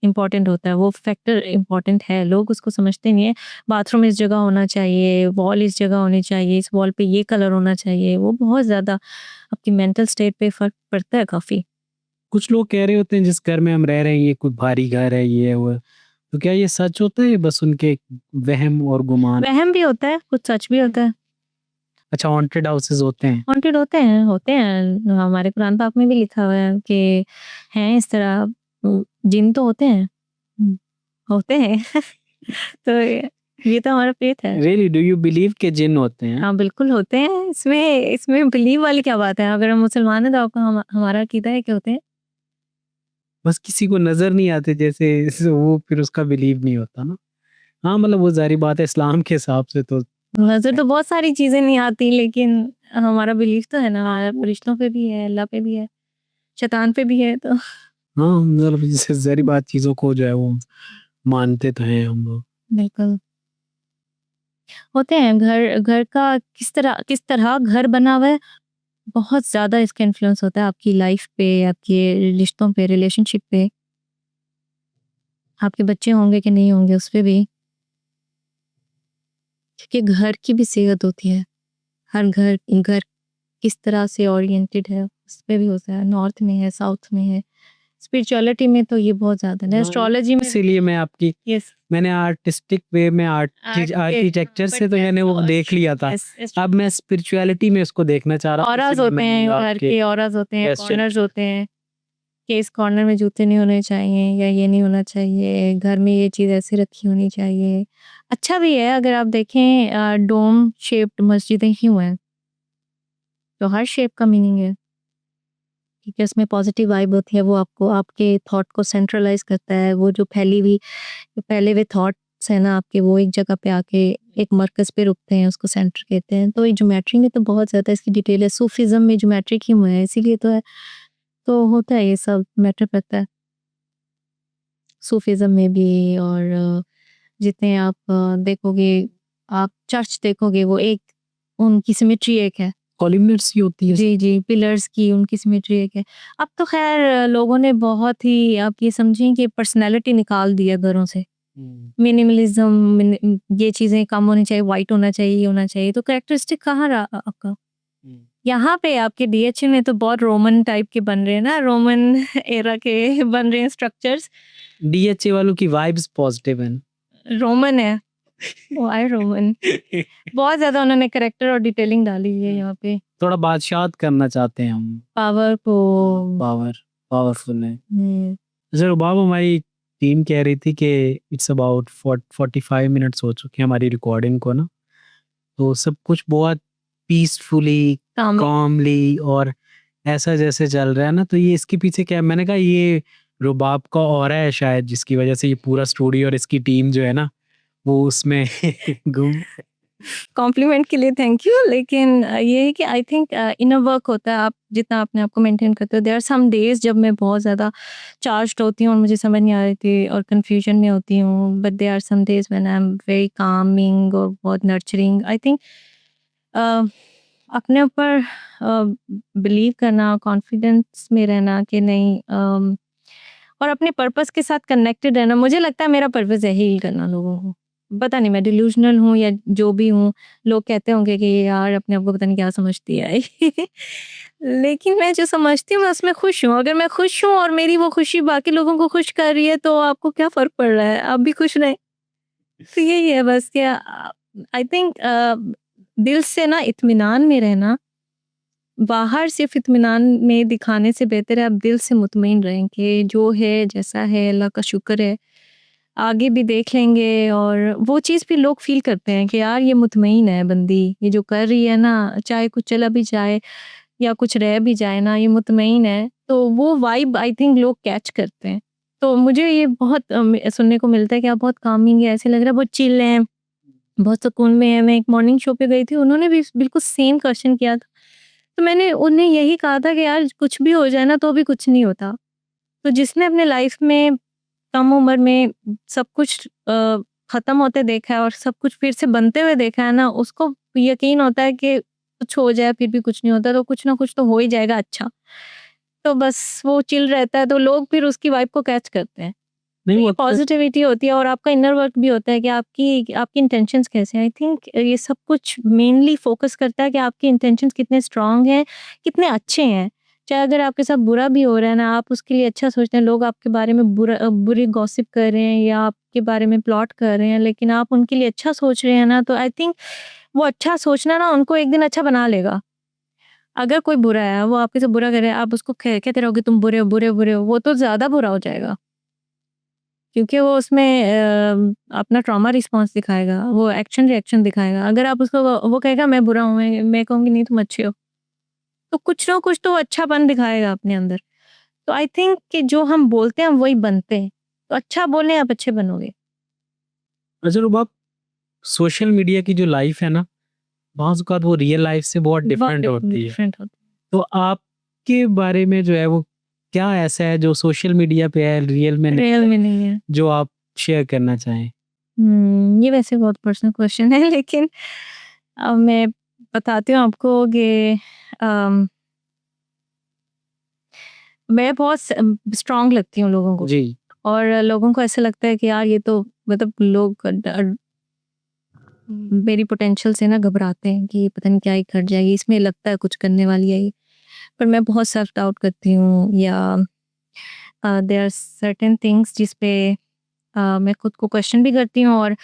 इम्पोर्टेंट होता है, वो फैक्टर इम्पोर्टेंट है, लोग उसको समझते नहीं हैं। बाथरूम इस जगह होना चाहिए, वॉल इस जगह होनी चाहिए, इस वॉल पे ये कलर होना चाहिए, वो बहुत ज़्यादा आपकी मेंटल स्टेट पे फ़र्क पड़ता है काफ़ी। कुछ लोग कह रहे होते हैं जिस घर में हम रह रहे हैं ये कोई भारी घर है, ये है, वो है। तो क्या ये सच होता है या बस उनके वहम और गुमान? वहम भी होता है, कुछ सच भी होता है। अच्छा, हॉन्टेड हाउसेस होते हैं। हॉन्टेड होते हैं। हमारे कुरान पाक में भी लिखा हुआ है कि हैं इस तरह जिन तो होते हैं। होते हैं। तो ये तो हमारा फेथ है। रियली डू यू बिलीव के जिन होते हैं? हाँ, बिल्कुल होते हैं। इसमें बिलीव वाली क्या बात है? अगर हम मुसलमान हैं तो आपका हमारा अकीदा है कि होते हैं। बस किसी को नज़र नहीं आते जैसे वो फिर उसका बिलीव नहीं होता ना। हाँ, मतलब वो ज़ाहिर बात है इस्लाम के हिसाब से तो नज़र तो बहुत सारी चीज़ें नहीं आती, लेकिन हमारा बिलीव तो है ना, हमारा फरिश्तों पे भी है, अल्लाह पे भी है, शैतान पे भी है। तो हाँ, मतलब जैसे ज़ाहिर बात चीज़ों को जो है वो मानते तो हैं हम लोग। बिल्कुल होते हैं। घर का किस तरह घर बना हुआ है, बहुत ज़्यादा इसका इन्फ्लुएंस होता है आपकी लाइफ पे, आपके रिश्तों पे, रिलेशनशिप पे। आपके बच्चे होंगे कि नहीं होंगे उस पे भी, क्योंकि घर की भी सेहत होती है। हर घर किस तरह से ओरिएंटेड है उस पे भी होता है। नॉर्थ में है, साउथ में है, स्पिरिचुअलिटी में तो ये बहुत ज़्यादा है। एस्ट्रोलॉजी में इसीलिए मैं आपकी यस मैंने आर्टिस्टिक वे में आर्किटेक्चर से तो मैंने वो देख लिया था। अब मैं स्पिरिचुअलिटी में उसको देखना चाह रहा हूँ। ऑराज होते हैं, घर के ऑराज होते हैं, Question. कॉर्नर्स होते हैं कि इस कॉर्नर में जूते नहीं होने चाहिए या ये नहीं होना चाहिए, घर में ये चीज़ ऐसे रखी होनी चाहिए। अच्छा भी है अगर आप देखें, डोम शेप्ड मस्जिदें क्यों हैं? तो हर शेप का मीनिंग है। ठीक है, उसमें पॉजिटिव वाइब होती है, वो आपको आपके थॉट को सेंट्रलाइज करता है। वो जो फैले हुए थॉट्स है ना आपके, वो एक जगह पे आके एक मरकज पे रुकते हैं, उसको सेंटर कहते हैं। तो ये ज्योमेट्री में तो बहुत ज़्यादा इसकी डिटेल है। सूफिज्म में ज्योमेट्री क्यों है? इसीलिए तो है। तो होता है, ये सब मैटर करता है सूफिज्म में भी। और जितने आप देखोगे, आप चर्च देखोगे, वो एक उनकी सिमेट्री एक है। कॉलमनर्स ही होती है। जी, पिलर्स की उनकी सिमेट्री एक है। अब तो ख़ैर लोगों ने बहुत ही, आप ये समझें कि पर्सनैलिटी निकाल दी है घरों से। मिनिमलिज़्म, ये चीज़ें कम होनी चाहिए, व्हाइट होना चाहिए, ये होना चाहिए। तो कैरेक्टरिस्टिक कहाँ रहा आपका? यहाँ पे आपके डीएचए में तो बहुत रोमन टाइप के बन रहे हैं ना, रोमन एरा के बन रहे हैं स्ट्रक्चर्स। डीएचए वालों की वाइब्स पॉजिटिव हैं। रोमन है, वो आए रोमन। बहुत ज़्यादा उन्होंने कैरेक्टर और डिटेलिंग डाली है यहाँ पे। थोड़ा बादशाहत करना चाहते हैं हम। पावर को पावरफुल है। हम्म, सर बाब, हमारी टीम कह रही थी कि इट्स अबाउट 45 मिनट्स हो चुके हैं हमारी रिकॉर्डिंग को ना। तो सब कुछ बहुत पीसफुली, काम कामली और ऐसा जैसे चल रहा है ना, तो ये इसके पीछे क्या है? मैंने कहा ये रुबाब का ऑरा है शायद, जिसकी वजह से ये पूरा स्टूडियो और इसकी टीम जो है ना वो उसमें गुम। कॉम्प्लीमेंट के लिए थैंक यू। लेकिन ये है कि आई थिंक इनर वर्क होता है। आप जितना अपने आप को मेंटेन करते हो, देयर आर सम डेज जब मैं बहुत ज़्यादा चार्ज्ड होती हूँ और मुझे समझ नहीं आ रही थी और कंफ्यूजन में होती हूँ। But there are some days when I am very calming और बहुत नर्चरिंग। आई थिंक अपने ऊपर बिलीव करना, कॉन्फिडेंस में रहना कि नहीं, और अपने पर्पस के साथ कनेक्टेड रहना। मुझे लगता है मेरा पर्पस है हील करना लोगों को। पता नहीं मैं डिल्यूजनल हूँ या जो भी हूँ। लोग कहते होंगे कि ये यार अपने आप को पता नहीं क्या समझती है। लेकिन मैं जो समझती हूँ मैं उसमें खुश हूँ। अगर मैं खुश हूँ और मेरी वो खुशी बाकी लोगों को खुश कर रही है, तो आपको क्या फ़र्क पड़ रहा है? आप भी खुश रहें। तो यही है बस कि आई थिंक दिल से ना इत्मीनान में रहना, बाहर सिर्फ इत्मीनान में दिखाने से बेहतर है आप दिल से मुतमईन रहें कि जो है, जैसा है, अल्लाह का शुक्र है। आगे भी देख लेंगे। और वो चीज़ भी लोग फ़ील करते हैं कि यार ये मुतमईन है बंदी, ये जो कर रही है ना, चाहे कुछ चला भी जाए या कुछ रह भी जाए ना, ये मुतमईन है। तो वो वाइब आई थिंक लोग कैच करते हैं। तो मुझे ये बहुत सुनने को मिलता है कि आप बहुत कामिंग है, ऐसे लग रहा है बहुत चिल हैं, बहुत सुकून में है। मैं एक मॉर्निंग शो पे गई थी, उन्होंने भी बिल्कुल सेम क्वेश्चन किया था। तो मैंने उन्हें यही कहा था कि यार कुछ भी हो जाए ना तो भी कुछ नहीं होता। तो जिसने अपने लाइफ में कम उम्र में सब कुछ ख़त्म होते देखा है और सब कुछ फिर से बनते हुए देखा है ना, उसको यकीन होता है कि कुछ हो जाए फिर भी कुछ नहीं होता, तो कुछ ना कुछ तो हो ही जाएगा अच्छा। तो बस वो चिल रहता है, तो लोग फिर उसकी वाइब को कैच करते हैं। नहीं तो वो ये पॉजिटिविटी होती है और आपका इनर वर्क भी होता है कि आपकी आपकी इंटेंशंस कैसे हैं। आई थिंक ये सब कुछ मेनली फोकस करता है कि आपके इंटेंशंस कितने स्ट्रांग हैं, कितने अच्छे हैं। चाहे अगर आपके साथ बुरा भी हो रहा है ना, आप उसके लिए अच्छा सोचते हैं, लोग आपके बारे में बुरी गॉसिप कर रहे हैं या आपके बारे में प्लॉट कर रहे हैं, लेकिन आप उनके लिए अच्छा सोच रहे हैं ना, तो आई थिंक वो अच्छा सोचना ना उनको एक दिन अच्छा बना लेगा। अगर कोई बुरा है, वो आपके साथ बुरा कर रहा है, आप उसको कहते रहोगे तुम बुरे हो, बुरे हो, बुरे हो, वो तो ज़्यादा बुरा हो जाएगा। क्योंकि वो उसमें अपना ट्रॉमा रिस्पॉन्स दिखाएगा, वो एक्शन रिएक्शन दिखाएगा। अगर आप उसको वो कहेगा मैं बुरा हूँ, मैं कहूँगी नहीं तुम अच्छे हो, तो कुछ ना कुछ तो अच्छापन दिखाएगा अपने अंदर। तो आई थिंक कि जो हम बोलते हैं हम वही बनते हैं। तो अच्छा बोलें, आप अच्छे बनोगे। अच्छा रुबाब, सोशल मीडिया की जो लाइफ है ना, बाज़ औक़ात वो रियल लाइफ से बहुत बहुत डिफरेंट होती है। डिफरेंट होता तो आपके बारे में जो है वो क्या ऐसा है जो सोशल मीडिया पे है, रियल में है, नहीं रियल है, में नहीं है। जो आप शेयर करना चाहें? ये वैसे बहुत पर्सनल क्वेश्चन है लेकिन मैं बताती हूँ आपको कि अम, मैं बहुत स्ट्रॉन्ग लगती हूँ लोगों को। जी, और लोगों को ऐसा लगता है कि यार ये तो मतलब लोग मेरी पोटेंशियल से ना घबराते हैं कि पता नहीं क्या ही कर जाएगी, इसमें लगता है कुछ करने वाली है ये। पर मैं बहुत सेल्फ डाउट करती हूँ या देयर आर सर्टेन थिंग्स जिस पे मैं खुद को क्वेश्चन भी करती हूँ और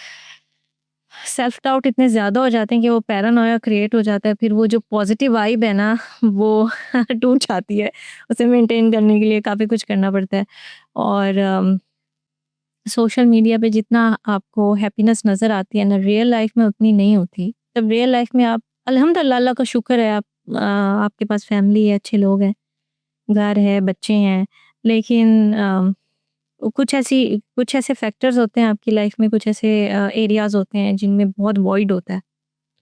सेल्फ डाउट इतने ज़्यादा हो जाते हैं कि वो पैरानोया क्रिएट हो जाता है। फिर वो जो पॉजिटिव वाइब है ना वो टूट जाती है। उसे मेंटेन करने के लिए काफ़ी कुछ करना पड़ता है। और सोशल मीडिया पे जितना आपको हैप्पीनेस नज़र आती है ना, रियल लाइफ में उतनी नहीं होती। तब रियल लाइफ में आप अल्हम्दुलिल्लाह, अल्लाह का शुक्र है, आपके पास फैमिली है, अच्छे लोग हैं, घर है, बच्चे हैं। लेकिन कुछ ऐसे फैक्टर्स होते हैं आपकी लाइफ में, कुछ ऐसे एरियाज़ होते हैं जिनमें बहुत वॉइड होता है।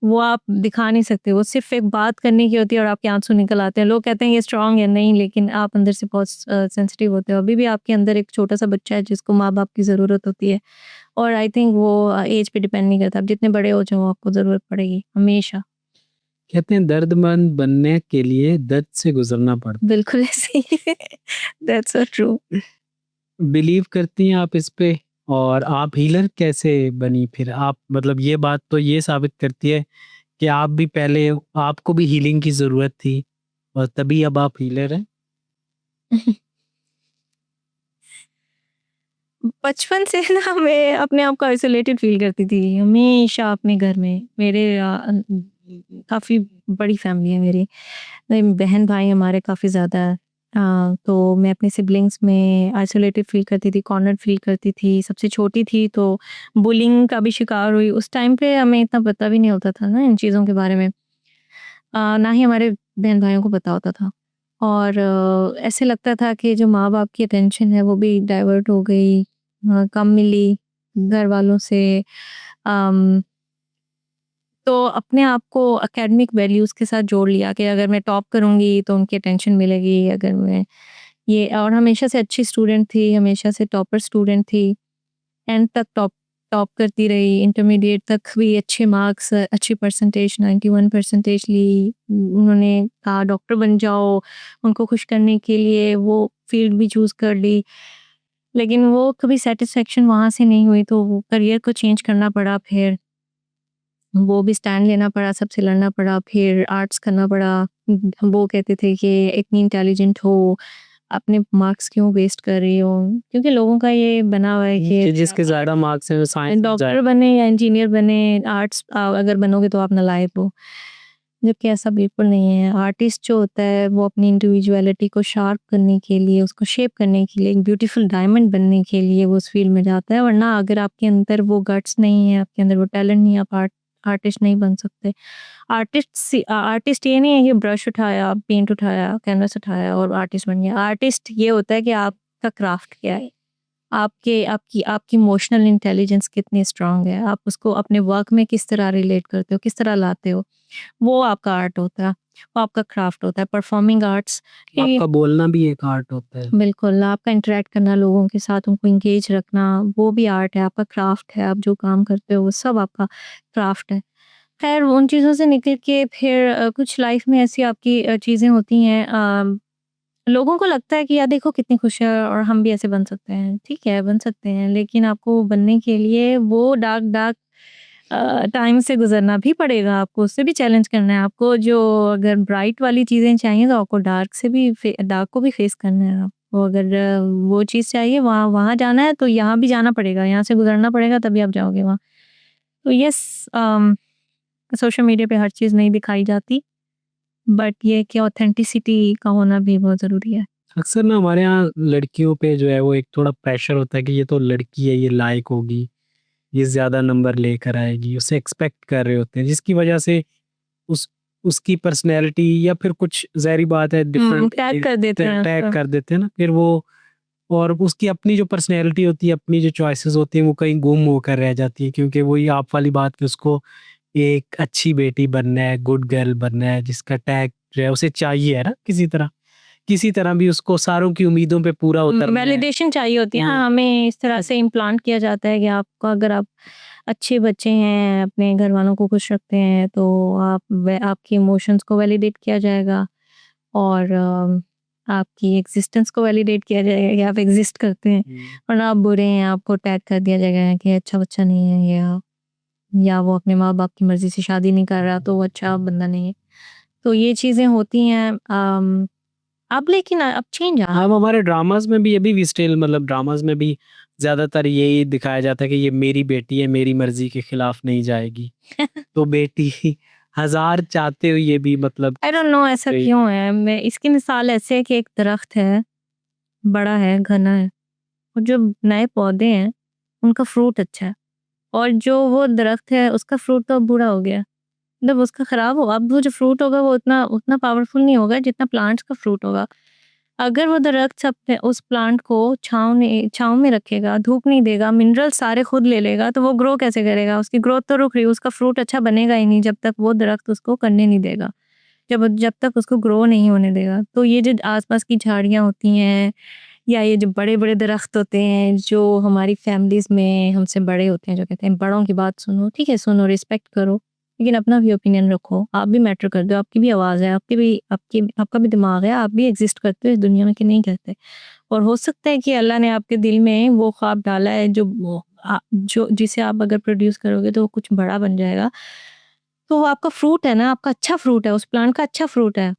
वो आप दिखा नहीं सकते, वो सिर्फ़ एक बात करने की होती है और आपके आँसू निकल आते हैं। लोग कहते हैं ये स्ट्रॉन्ग है, नहीं, लेकिन आप अंदर से बहुत सेंसिटिव होते हो। अभी भी आपके अंदर एक छोटा-सा बच्चा है जिसको माँ-बाप की ज़रूरत होती है। और आई थिंक वो ऐज पे डिपेंड नहीं करता। आप जितने बड़े हो जाओ आपको ज़रूरत पड़ेगी, हमेशा। कहते हैं दर्दमंद बनने के लिए दर्द से गुज़रना पड़ता बिल्कुल ऐसे ही है। That's so true. है। बिलीव करती हैं आप इस पे? और आप हीलर कैसे बनी फिर? आप मतलब ये बात तो ये साबित करती है कि आप भी पहले आपको भी हीलिंग की ज़रूरत थी और तभी अब आप हीलर हैं। बचपन से ना मैं अपने आप को आइसोलेटेड फ़ील करती थी, हमेशा अपने घर में। मेरे काफ़ी बड़ी फ़ैमिली है मेरी। बहन-भाई हमारे काफ़ी ज़्यादा हैं। तो मैं अपने सिबलिंग्स में आइसोलेटेड फ़ील करती थी, कॉर्नर्ड फ़ील करती थी। सबसे छोटी थी तो बुलिंग का भी शिकार हुई। उस टाइम पे हमें इतना पता भी नहीं होता था ना इन चीज़ों के बारे में। ना ही हमारे बहन-भाइयों को पता होता था। और ऐसे लगता था कि जो माँ-बाप की अटेंशन है वो भी डाइवर्ट हो गई, कम मिली घर वालों से। अम, तो अपने आप को एकेडमिक वैल्यूज़ के साथ जोड़ लिया कि अगर मैं टॉप करूँगी तो उनकी अटेंशन मिलेगी, अगर मैं ये। और हमेशा से अच्छी स्टूडेंट थी, हमेशा से टॉपर स्टूडेंट थी। एंड तक टॉप टॉप करती रही, इंटरमीडिएट तक भी अच्छे मार्क्स, अच्छी परसेंटेज 91 परसेंटेज ली। उन्होंने कहा डॉक्टर बन जाओ, उनको खुश करने के लिए वो फील्ड भी चूज़ कर ली। लेकिन वो कभी सैटिस्फैक्शन वहाँ से नहीं हुई, तो वो करियर को चेंज करना पड़ा फिर। वो भी स्टैंड लेना पड़ा, सबसे लड़ना पड़ा, फिर आर्ट्स करना पड़ा। वो कहते थे कि इतनी इंटेलिजेंट हो, अपने मार्क्स क्यों वेस्ट कर रही हो? क्योंकि लोगों का ये बना हुआ है कि कि जिसके ज़्यादा मार्क्स हैं वो साइंस में जाए। डॉक्टर बने या इंजीनियर बने, आर्ट्स अगर बनोगे तो आप नालायक हो। जबकि ऐसा बिल्कुल नहीं है। आर्टिस्ट जो होता है वो अपनी इंडिविजुअलिटी को शार्प करने के लिए, उसको शेप करने के लिए, एक ब्यूटीफुल डायमंड बनने के लिए वो उस फील्ड में जाता है। वरना अगर आपके अंदर वो गट्स नहीं है, आपके अंदर वो टैलेंट नहीं है, आप आर्टिस्ट नहीं बन सकते। आर्टिस्ट ये नहीं है कि ब्रश उठाया, पेंट उठाया, कैनवस उठाया और आर्टिस्ट बन गया। आर्टिस्ट ये होता है कि आपका क्राफ्ट क्या है? आपके आपकी आपकी इमोशनल इंटेलिजेंस कितनी स्ट्रांग है? आप उसको अपने वर्क में किस तरह रिलेट करते हो, किस तरह लाते हो? वो आपका आर्ट होता है, वो आपका क्राफ्ट होता है। परफॉर्मिंग आर्ट्स ये आपका बोलना भी एक आर्ट होता है। बिल्कुल, आपका इंटरैक्ट करना लोगों के साथ, उनको एंगेज रखना, वो भी आर्ट है, आपका क्राफ्ट है। आप जो काम करते हो वो सब आपका क्राफ्ट है। ख़ैर उन चीज़ों से निकल के फिर कुछ लाइफ़ में ऐसी आपकी चीज़ें होती हैं, लोगों को लगता है कि यार देखो कितनी खुश है और हम भी ऐसे बन सकते हैं। ठीक है, बन सकते हैं, लेकिन आपको बनने के लिए वो डार्क डार्क टाइम से गुजरना भी पड़ेगा आपको, उससे भी चैलेंज करना है आपको। जो अगर ब्राइट वाली चीज़ें चाहिए तो आपको डार्क को भी फेस करना है आपको। अगर वो चीज़ चाहिए वहाँ वहाँ जाना है तो यहाँ भी जाना पड़ेगा, यहाँ से गुजरना पड़ेगा तभी आप जाओगे वहाँ। तो यस, सोशल मीडिया पे हर चीज़ नहीं दिखाई जाती, बट ये कि ऑथेंटिसिटी का होना भी बहुत ज़रूरी है। अक्सर ना हमारे यहाँ लड़कियों पे जो है वो एक थोड़ा प्रेशर होता है कि ये तो लड़की है, ये लायक होगी, ये ज़्यादा नंबर लेकर आएगी, उसे एक्सपेक्ट कर रहे होते हैं, जिसकी वजह से उस उसकी पर्सनैलिटी या फिर कुछ ज़ाहिर बात है डिफरेंट टैग कर देते हैं टैग उसको। कर देते हैं ना, फिर वो और उसकी अपनी जो पर्सनैलिटी होती है, अपनी जो चॉइसेस होती हैं वो कहीं गुम होकर रह जाती है, क्योंकि वही आप वाली बात कि उसको एक अच्छी बेटी बनना है, गुड गर्ल बनना है, जिसका टैग जो है उसे चाहिए है ना, किसी तरह भी उसको सारों की उम्मीदों पे पूरा उतरना है। वैलिडेशन चाहिए होती है। हाँ, हमें इस तरह से इम्प्लांट किया जाता है कि आपको, अगर आप अच्छे बच्चे हैं, अपने घर वालों को खुश रखते हैं, तो आपके इमोशंस को वैलिडेट किया जाएगा और आपकी एग्जिस्टेंस को वैलिडेट किया जाएगा कि आप एग्जिस्ट करते हैं। वरना आप बुरे हैं, आपको टैग कर दिया जाएगा कि अच्छा बच्चा नहीं है, या वो अपने माँ बाप की मर्जी से शादी नहीं कर रहा तो वो अच्छा बंदा नहीं है। तो ये चीज़ें होती हैं। अब लेकिन अब चेंज आ हम हमारे ड्रामास में भी अभी भी स्टिल मतलब ड्रामास में भी ज्यादातर यही दिखाया जाता है कि ये मेरी बेटी है, मेरी मर्जी के खिलाफ नहीं जाएगी। तो बेटी हजार चाहते हुए भी मतलब आई डोंट नो ऐसा कोई- क्यों है। मैं इसकी मिसाल ऐसे है कि एक दरख्त है, बड़ा है, घना है, और जो नए पौधे हैं उनका फ्रूट अच्छा है, और जो वो दरख्त है उसका फ्रूट तो अब बूढ़ा हो गया, मतलब उसका खराब हो, अब वो जो फ्रूट होगा वो उतना उतना पावरफुल नहीं होगा जितना प्लांट्स का फ्रूट होगा। अगर वो दरख्त अपने उस प्लांट को छाँव में रखेगा, धूप नहीं देगा, मिनरल सारे खुद ले लेगा, तो वो ग्रो कैसे करेगा? उसकी ग्रोथ तो रुक रही है, उसका फ्रूट अच्छा बनेगा ही नहीं जब तक वो दरख्त उसको करने नहीं देगा, जब तक उसको ग्रो नहीं होने देगा। तो ये जो आसपास की झाड़ियाँ होती हैं, या ये जो बड़े-बड़े दरख्त होते हैं, जो हमारी फैमिलीज़ में हमसे बड़े होते हैं, जो कहते हैं बड़ों की बात सुनो, ठीक है सुनो, रिस्पेक्ट करो, लेकिन अपना भी ओपिनियन रखो। आप भी मैटर करते हो, आपकी भी आवाज़ है, आपका भी दिमाग है, आप भी एग्ज़िस्ट करते हो इस दुनिया में कि नहीं करते। और हो सकता है कि अल्लाह ने आपके दिल में वो ख्वाब डाला है जो जिसे आप अगर प्रोड्यूस करोगे तो वो कुछ बड़ा बन जाएगा। तो वो आपका फ्रूट है ना, आपका अच्छा फ्रूट है, उस प्लांट का अच्छा फ्रूट है।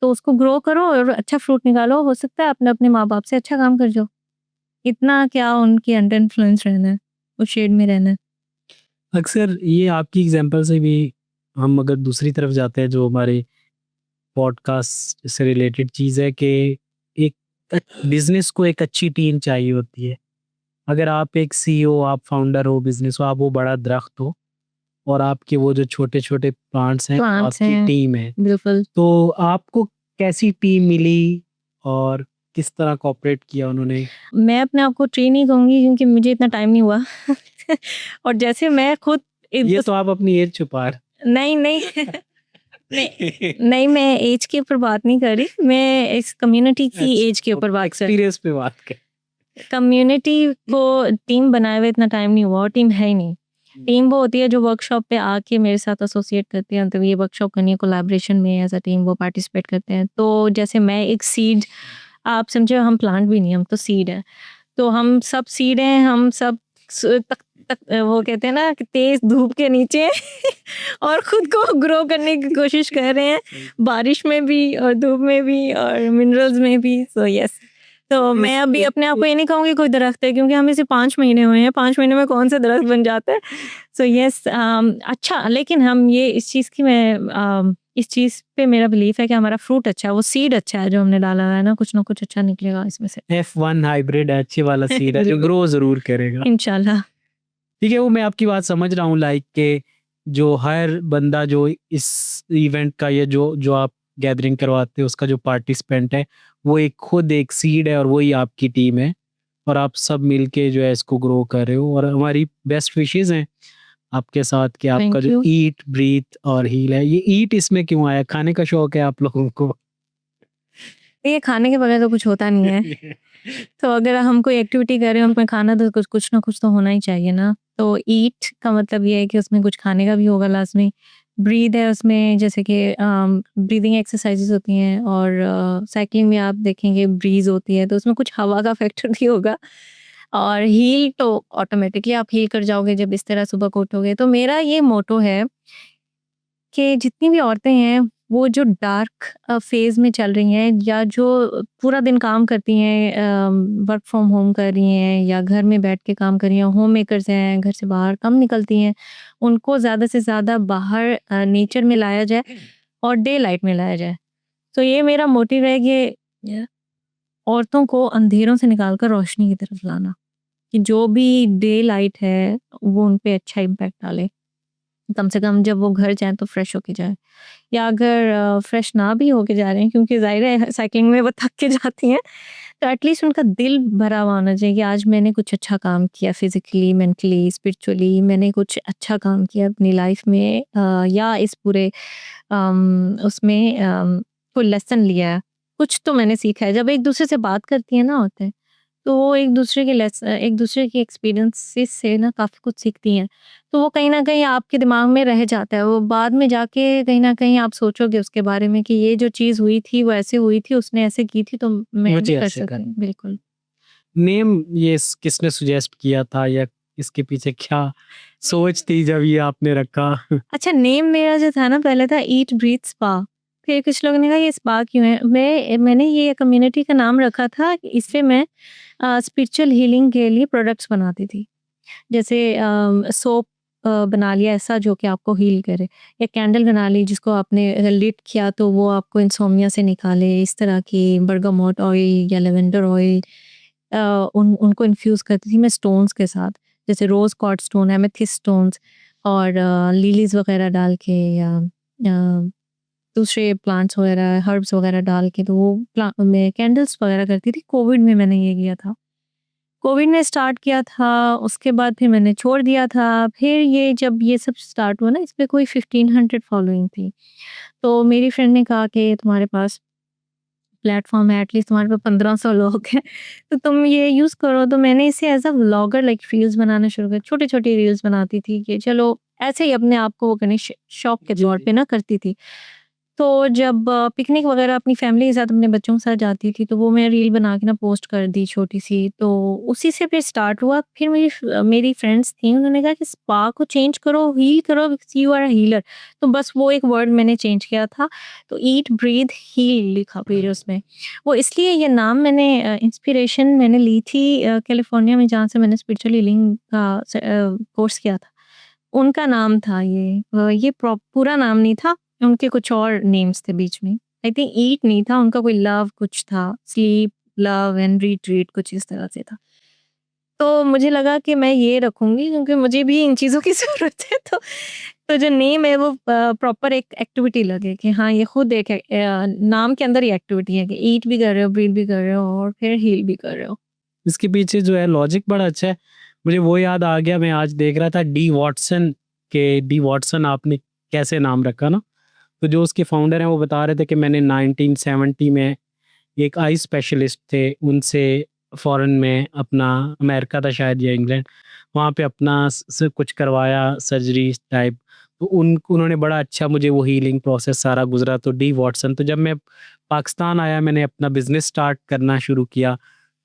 तो उसको ग्रो करो और अच्छा फ्रूट निकालो। हो सकता है आपने अपने माँ-बाप से अच्छा काम कर जाओ। इतना क्या उनके अंडर इन्फ्लुएंस रहना है, उस शेड में रहना है। अक्सर ये आपकी एग्जांपल से भी हम अगर दूसरी तरफ जाते हैं, जो हमारे पॉडकास्ट से रिलेटेड चीज़ है कि एक बिजनेस को एक अच्छी टीम चाहिए होती है। अगर आप एक सीईओ, आप फाउंडर हो, बिजनेस हो, आप वो बड़ा दरख्त हो और आपके वो जो छोटे-छोटे प्लांट्स हैं, वो प्लांट्स आपकी हैं, टीम है। बिल्कुल। तो आपको कैसी टीम मिली और किस तरह कोऑपरेट किया उन्होंने? मैं अपने आप को ट्री नहीं कहूँगी क्योंकि मुझे इतना टाइम नहीं हुआ। और जैसे मैं खुद ये उस तो आप अपनी एज छुपा रहे नहीं, नहीं। नहीं, नहीं, मैं ऐज के ऊपर बात नहीं कर रही। मैं इस कम्युनिटी की ऐज के ऊपर बात कर रही हूँ। एक्सपीरियंस पे बात कर। कम्युनिटी को टीम बनाए हुए इतना टाइम नहीं हुआ, और टीम है ही नहीं। टीम वो होती है जो वर्कशॉप पे आके मेरे साथ एसोसिएट करती है, तो ये वर्कशॉप करनी है कोलैबोरेशन में, एज अ टीम वो पार्टिसिपेट करते हैं। तो जैसे मैं एक सीड, आप समझो हम प्लांट भी नहीं, हम तो सीड हैं। तो हम सब सीड हैं, हम सब तक तक वो कहते हैं ना कि तेज धूप के नीचे हैं और खुद को ग्रो करने की कोशिश कर रहे हैं, बारिश में भी और धूप में भी और मिनरल्स में भी। सो यस, तो मैं अभी अपने आप को ये नहीं कहूँगी कोई दरख्त है, क्योंकि हमें सिर्फ 5 महीने हुए हैं। 5 महीने में कौन सा दरख्त बन जाता है। सो यस, अच्छा, लेकिन हम ये इस चीज़ पे मेरा बिलीफ है कि हमारा फ्रूट अच्छा है, वो सीड अच्छा है जो हमने डाला हुआ है ना कुछ अच्छा निकलेगा इसमें से, F1 हाइब्रिड है, अच्छे वाला सीड है जो ग्रो ज़रूर करेगा। इंशाल्लाह। ठीक है, वो मैं आपकी बात समझ रहा हूँ, लाइक के जो हर बंदा जो इस इवेंट का या जो आप गैदरिंग करवाते हो उसका जो पार्टिसिपेंट है, वो एक खुद एक सीड है और वही आपकी टीम है और आप सब मिलके जो है इसको ग्रो कर रहे हो और हमारी बेस्ट विशेज़ हैं आपके साथ कि आपका थैंक जो यू। ईट, ब्रीथ और हील है। ये ईट इसमें क्यों आया? खाने का शौक है आप लोगों को? ये खाने के बगैर तो कुछ होता नहीं है। तो अगर हम कोई एक्टिविटी कर रहे हैं उसमें खाना तो कुछ ना कुछ तो होना ही चाहिए ना। तो ईट का मतलब ये है कि उसमें कुछ खाने का भी होगा लाज़मी। ब्रीथ है उसमें, जैसे कि ब्रीदिंग एक्सरसाइज़ेज़ होती हैं, और साइक्लिंग में आप देखेंगे ब्रीज़ होती है, तो उसमें कुछ हवा का फैक्टर भी होगा। और हील तो ऑटोमेटिकली आप हील कर जाओगे जब इस तरह सुबह को उठोगे। तो मेरा ये मोटो है कि जितनी भी औरतें हैं वो जो डार्क फेज़ में चल रही हैं या जो पूरा दिन काम करती हैं, वर्क फ्रॉम होम कर रही हैं या घर में बैठ के काम कर रही हैं, होम मेकर्स हैं, घर से बाहर कम निकलती हैं, उनको ज़्यादा से ज़्यादा बाहर नेचर में लाया जाए और डे लाइट में लाया जाए। तो ये मेरा मोटिव है कि औरतों को अंधेरों से निकाल कर रोशनी की तरफ लाना, कि जो भी डे लाइट है वो उन पे अच्छा इम्पैक्ट डाले। कम से कम जब वो घर जाएँ तो फ्रेश होके जाएँ। या अगर फ्रेश ना भी होके जा रहे हैं क्योंकि ज़ाहिर है साइक्लिंग में वो थक के जाती हैं, तो एटलीस्ट उनका दिल भरा हुआ होना चाहिए कि आज मैंने कुछ अच्छा काम किया फिज़िकली, मेंटली, स्पिरिचुअली मैंने कुछ अच्छा काम किया अपनी लाइफ में, या इस पूरे उसमें कोई लेसन लिया है। कुछ तो मैंने सीखा है। जब एक-दूसरे से बात करती हैं ना औरतें, तो वो एक-दूसरे के एक्सपीरियंसेस से ना काफ़ी कुछ सीखती हैं। तो वो कहीं न कहीं आपके दिमाग में रह जाता है। वो बाद में जाके कहीं न कहीं आप सोचोगे उसके बारे में कि ये जो चीज़ हुई थी, वो ऐसे हुई थी, उसने ऐसे की थी तो मैं भी मुझे कर ऐसे सकती कर हूँ। बिल्कुल। नेम ये किसने सुजेस्ट किया था या इसके पीछे क्या सोच थी जब ये आपने रखा? अच्छा, नेम मेरा जो था ना पहले था ईट ब्रीथ स्पा। फिर कुछ लोगों ने कहा ये स्पा क्यों है? मैंने ये कम्युनिटी का नाम रखा था, इससे मैं स्पिरिचुअल हीलिंग के लिए प्रोडक्ट्स बनाती थी। जैसे सोप बना लिया ऐसा जो कि आपको हील करे, या कैंडल बना ली जिसको आपने लिट किया तो वो आपको इंसोम्निया से निकाले, इस तरह की बरगामोट ऑयल या लेवेंडर ऑयल उनको इन्फ्यूज़ करती थी मैं स्टोन्स के साथ, जैसे रोज़ क्वार्ट्ज स्टोन, एमेथिस्ट स्टोन्स और लिलीज़ वगैरह डाल के या दूसरे प्लांट्स वगैरह, हर्ब्स वगैरह डाल के, तो वो मैं कैंडल्स वगैरह करती थी। कोविड में मैंने ये किया था। कोविड में स्टार्ट किया था, उसके बाद फिर मैंने छोड़ दिया था। फिर ये जब ये सब स्टार्ट हुआ ना, इस पे कोई 1500 फॉलोइंग थी। तो मेरी फ्रेंड ने कहा कि तुम्हारे पास प्लेटफ़ॉर्म है, एटलीस्ट तुम्हारे पास 1500 लोग हैं, तो तुम ये यूज़ करो। तो मैंने इसे as a vlogger like reels बनाना शुरू किया। छोटी-छोटी रील्स बनाती थी कि चलो ऐसे ही अपने आप को वो करने शौक के जी, तौर जी। पे ना करती थी। तो जब पिकनिक वगैरह अपनी फैमिली के साथ अपने बच्चों के साथ जाती थी तो वो मैं रील बना के ना पोस्ट कर दी छोटी-सी, तो उसी से फिर स्टार्ट हुआ। फिर मेरी फ्रेंड्स थी, उन्होंने कहा कि स्पा को चेंज करो, हील करो, because you are a healer. तो बस वो एक वर्ड मैंने चेंज किया था, तो ईट, ब्रीथ, हील लिखा फिर उसमें। वो इसलिए ये नाम मैंने इंस्पिरेशन मैंने ली थी कैलिफ़ोर्निया में जहाँ से मैंने स्पिरिचुअल हीलिंग का कोर्स किया था। उनका नाम था ये, ये पूरा नाम नहीं था, उनके कुछ और नेम्स थे बीच में। आई थिंक ईट नहीं था, उनका कोई लव कुछ था, स्लीप, लव एंड रिट्रीट कुछ इस तरह से था। तो मुझे लगा कि मैं ये रखूँगी क्योंकि मुझे भी इन चीज़ों की ज़रूरत है, तो जो नेम है वो प्रॉपर एक एक्टिविटी लगे कि हाँ, ये खुद एक नाम के अंदर ही एक्टिविटी है कि ईट भी कर रहे हो, ब्रीथ भी कर रहे हो और फिर हील भी कर रहे हो। इसके पीछे जो है लॉजिक बड़ा अच्छा है। मुझे वो याद आ गया, मैं आज देख रहा था डी वॉटसन आपने कैसे नाम रखा ना? तो जो उसके फाउंडर हैं वो बता रहे थे कि मैंने 1970 में एक आई स्पेशलिस्ट थे, उनसे फ़ॉरेन में अपना अमेरिका था शायद या इंग्लैंड, वहाँ पे अपना स कुछ करवाया सर्जरी टाइप। तो उन्होंने बड़ा अच्छा मुझे वो हीलिंग प्रोसेस सारा गुज़रा, तो डी वॉटसन। तो जब मैं पाकिस्तान आया मैंने अपना बिज़नेस स्टार्ट करना शुरू किया,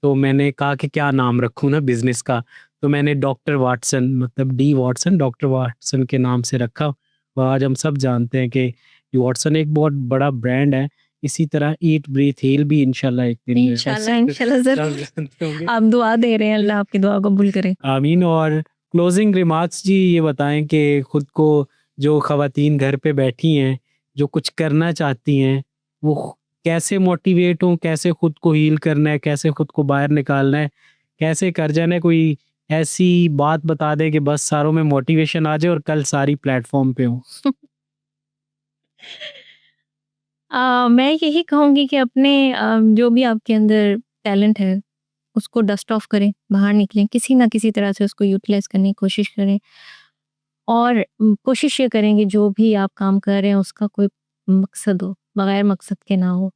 तो मैंने कहा कि क्या नाम रखूँ ना बिज़नेस का, तो मैंने डॉक्टर वाटसन मतलब डी वॉटसन डॉक्टर वाटसन के नाम से रखा। और आज हम सब जानते हैं कि वॉटसन एक बहुत बड़ा ब्रांड है। इसी तरह ईट ब्रीथ हील भी इंशाल्लाह एक दिन जो है इंशाल्लाह, इंशाल्लाह सब ज़रूर। जानते होंगे। आप दुआ दे रहे हैं, अल्लाह आपकी दुआ कबूल करे। आमीन। और क्लोजिंग रिमार्क्स जी ये बताएं कि खुद को जो ख़वातीन घर पे बैठी हैं, जो कुछ करना चाहती हैं, वो कैसे मोटिवेट हों, कैसे खुद को हील करना है, कैसे खुद को बाहर निकालना है, कैसे कर जाना है? कोई ऐसी बात बता दें कि बस सारों में मोटिवेशन आ जाए और कल सारी प्लेटफ़ॉर्म पे हों। मैं यही कहूँगी कि अपने जो भी आपके अंदर टैलेंट है, उसको डस्ट ऑफ करें, बाहर निकलें, किसी ना किसी तरह से उसको यूटिलाइज़ करने की कोशिश करें और कोशिश ये करें कि जो भी आप काम कर रहे हैं उसका कोई मकसद हो, बगैर मकसद के ना हो,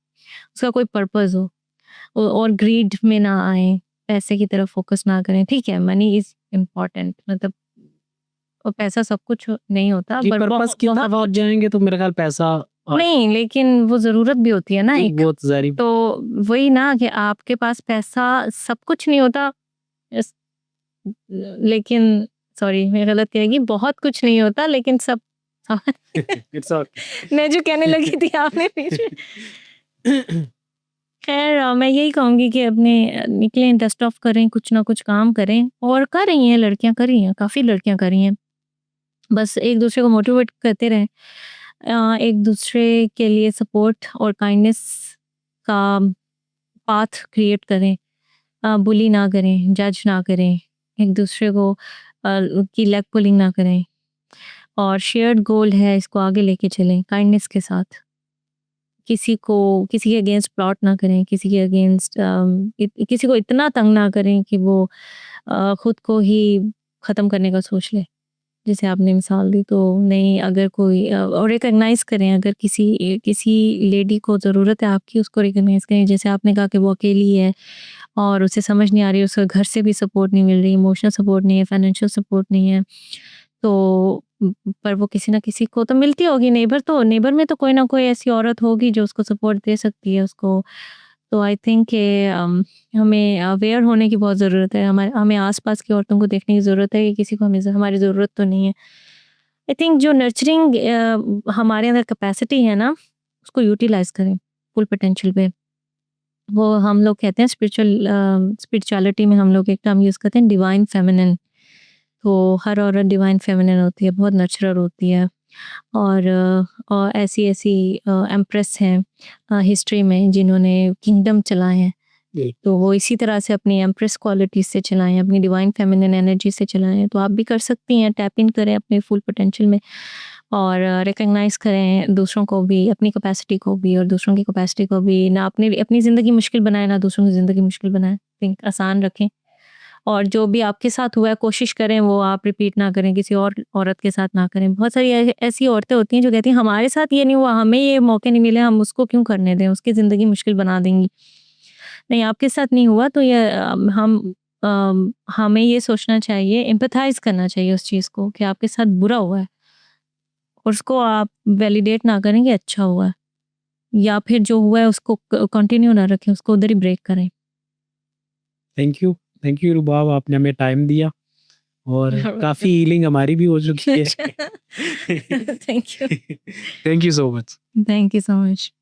उसका कोई पर्पज़ हो और ग्रीड में ना आएँ, पैसे की तरफ फ़ोकस ना करें। ठीक है, मनी इज़ इम्पोर्टेंट, मतलब पैसा सब कुछ नहीं होता, कि बट पर्पज़ की तरफ आप जाएँगे तो मेरा ख़्याल पैसा नहीं, लेकिन वो ज़रूरत भी होती है ना एक। बहुत ज़ारी तो वही ना कि आपके पास पैसा सब कुछ नहीं होता, लेकिन सॉरी मैं गलत कहेगी, बहुत कुछ नहीं होता लेकिन सब इट्स ओके। मैं जो कहने लगी थी आपने बीच में। खैर मैं यही कहूँगी कि अपने निकलें, डस्ट ऑफ करें, कुछ ना कुछ काम करें और कर रही हैं लड़कियाँ, कर रही हैं, काफ़ी लड़कियाँ कर रही हैं। बस एक दूसरे को मोटिवेट करते रहें, एक दूसरे के लिए सपोर्ट और काइंडनेस का पाथ क्रिएट करें, बुली ना करें, जज ना करें, एक दूसरे को की लेग पुलिंग ना करें और शेयर्ड गोल है इसको आगे लेके चलें काइंडनेस के साथ। किसी के अगेंस्ट प्लॉट ना करें, किसी के अगेंस्ट किसी को इतना तंग ना करें कि वो खुद को ही ख़त्म करने का सोच ले। जैसे आपने मिसाल दी तो नहीं, अगर कोई और रिकॉग्नाइज़ करें, अगर किसी लेडी को ज़रूरत है आपकी, उसको रिकॉग्नाइज़ करें। जैसे आपने कहा कि वो अकेली है और उसे समझ नहीं आ रही, उसको घर से भी सपोर्ट नहीं मिल रही, इमोशनल सपोर्ट नहीं है, फाइनेंशियल सपोर्ट नहीं है, तो पर वो किसी ना किसी को तो मिलती होगी, नेबर में तो कोई ना कोई ऐसी औरत होगी जो उसको सपोर्ट दे सकती है उसको। तो आई थिंक कि हमें अवेयर होने की बहुत ज़रूरत है, हमें आस-पास की औरतों को देखने की ज़रूरत है कि किसी को हमारी ज़रूरत तो नहीं है। आई थिंक जो नर्चरिंग हमारे अंदर कैपेसिटी है ना, उसको यूटिलाइज़ करें फुल पोटेंशियल पे। वो हम लोग कहते हैं स्पिरिचुअलिटी में हम लोग एक टर्म यूज़ करते हैं डिवाइन फेमिनिन। तो हर औरत डिवाइन फेमिनिन होती है, बहुत नर्चरर होती है और ऐसी-ऐसी एम्प्रेस हैं हिस्ट्री में जिन्होंने किंगडम चलाए हैं। जी। तो वो इसी तरह से अपनी एम्प्रेस क्वालिटीज़ से चलाएँ, अपनी डिवाइन फेमिनिन एनर्जी से चलाएँ। तो आप भी कर सकती हैं, टैप इन करें अपने फुल पोटेंशियल में और रिकॉग्नाइज़ करें दूसरों को भी, अपनी कैपेसिटी को भी और दूसरों की कैपेसिटी को भी। ना अपनी ज़िंदगी मुश्किल बनाएँ, ना दूसरों की ज़िंदगी मुश्किल बनाएँ। थिंक आसान रखें और जो भी आपके साथ हुआ है कोशिश करें वो आप रिपीट ना करें, किसी और औरत के साथ ना करें। बहुत सारी ऐसी औरतें होती हैं जो कहती हैं हमारे साथ ये नहीं हुआ, हमें ये मौके नहीं मिले, हम उसको क्यों करने दें, उसकी ज़िंदगी मुश्किल बना देंगी। नहीं, आपके साथ नहीं हुआ तो ये हमें ये सोचना चाहिए, एम्पैथाइज़ करना चाहिए उस चीज़ को कि आपके साथ बुरा हुआ है और उसको आप वैलिडेट ना करें कि अच्छा हुआ है या फिर जो हुआ है उसको कंटिन्यू ना रखें, उसको उधर ही ब्रेक करें। थैंक यू रुबाब, आपने हमें टाइम दिया और काफ़ी हीलिंग हमारी भी हो चुकी है। Thank you. Thank you so much. Thank you so much.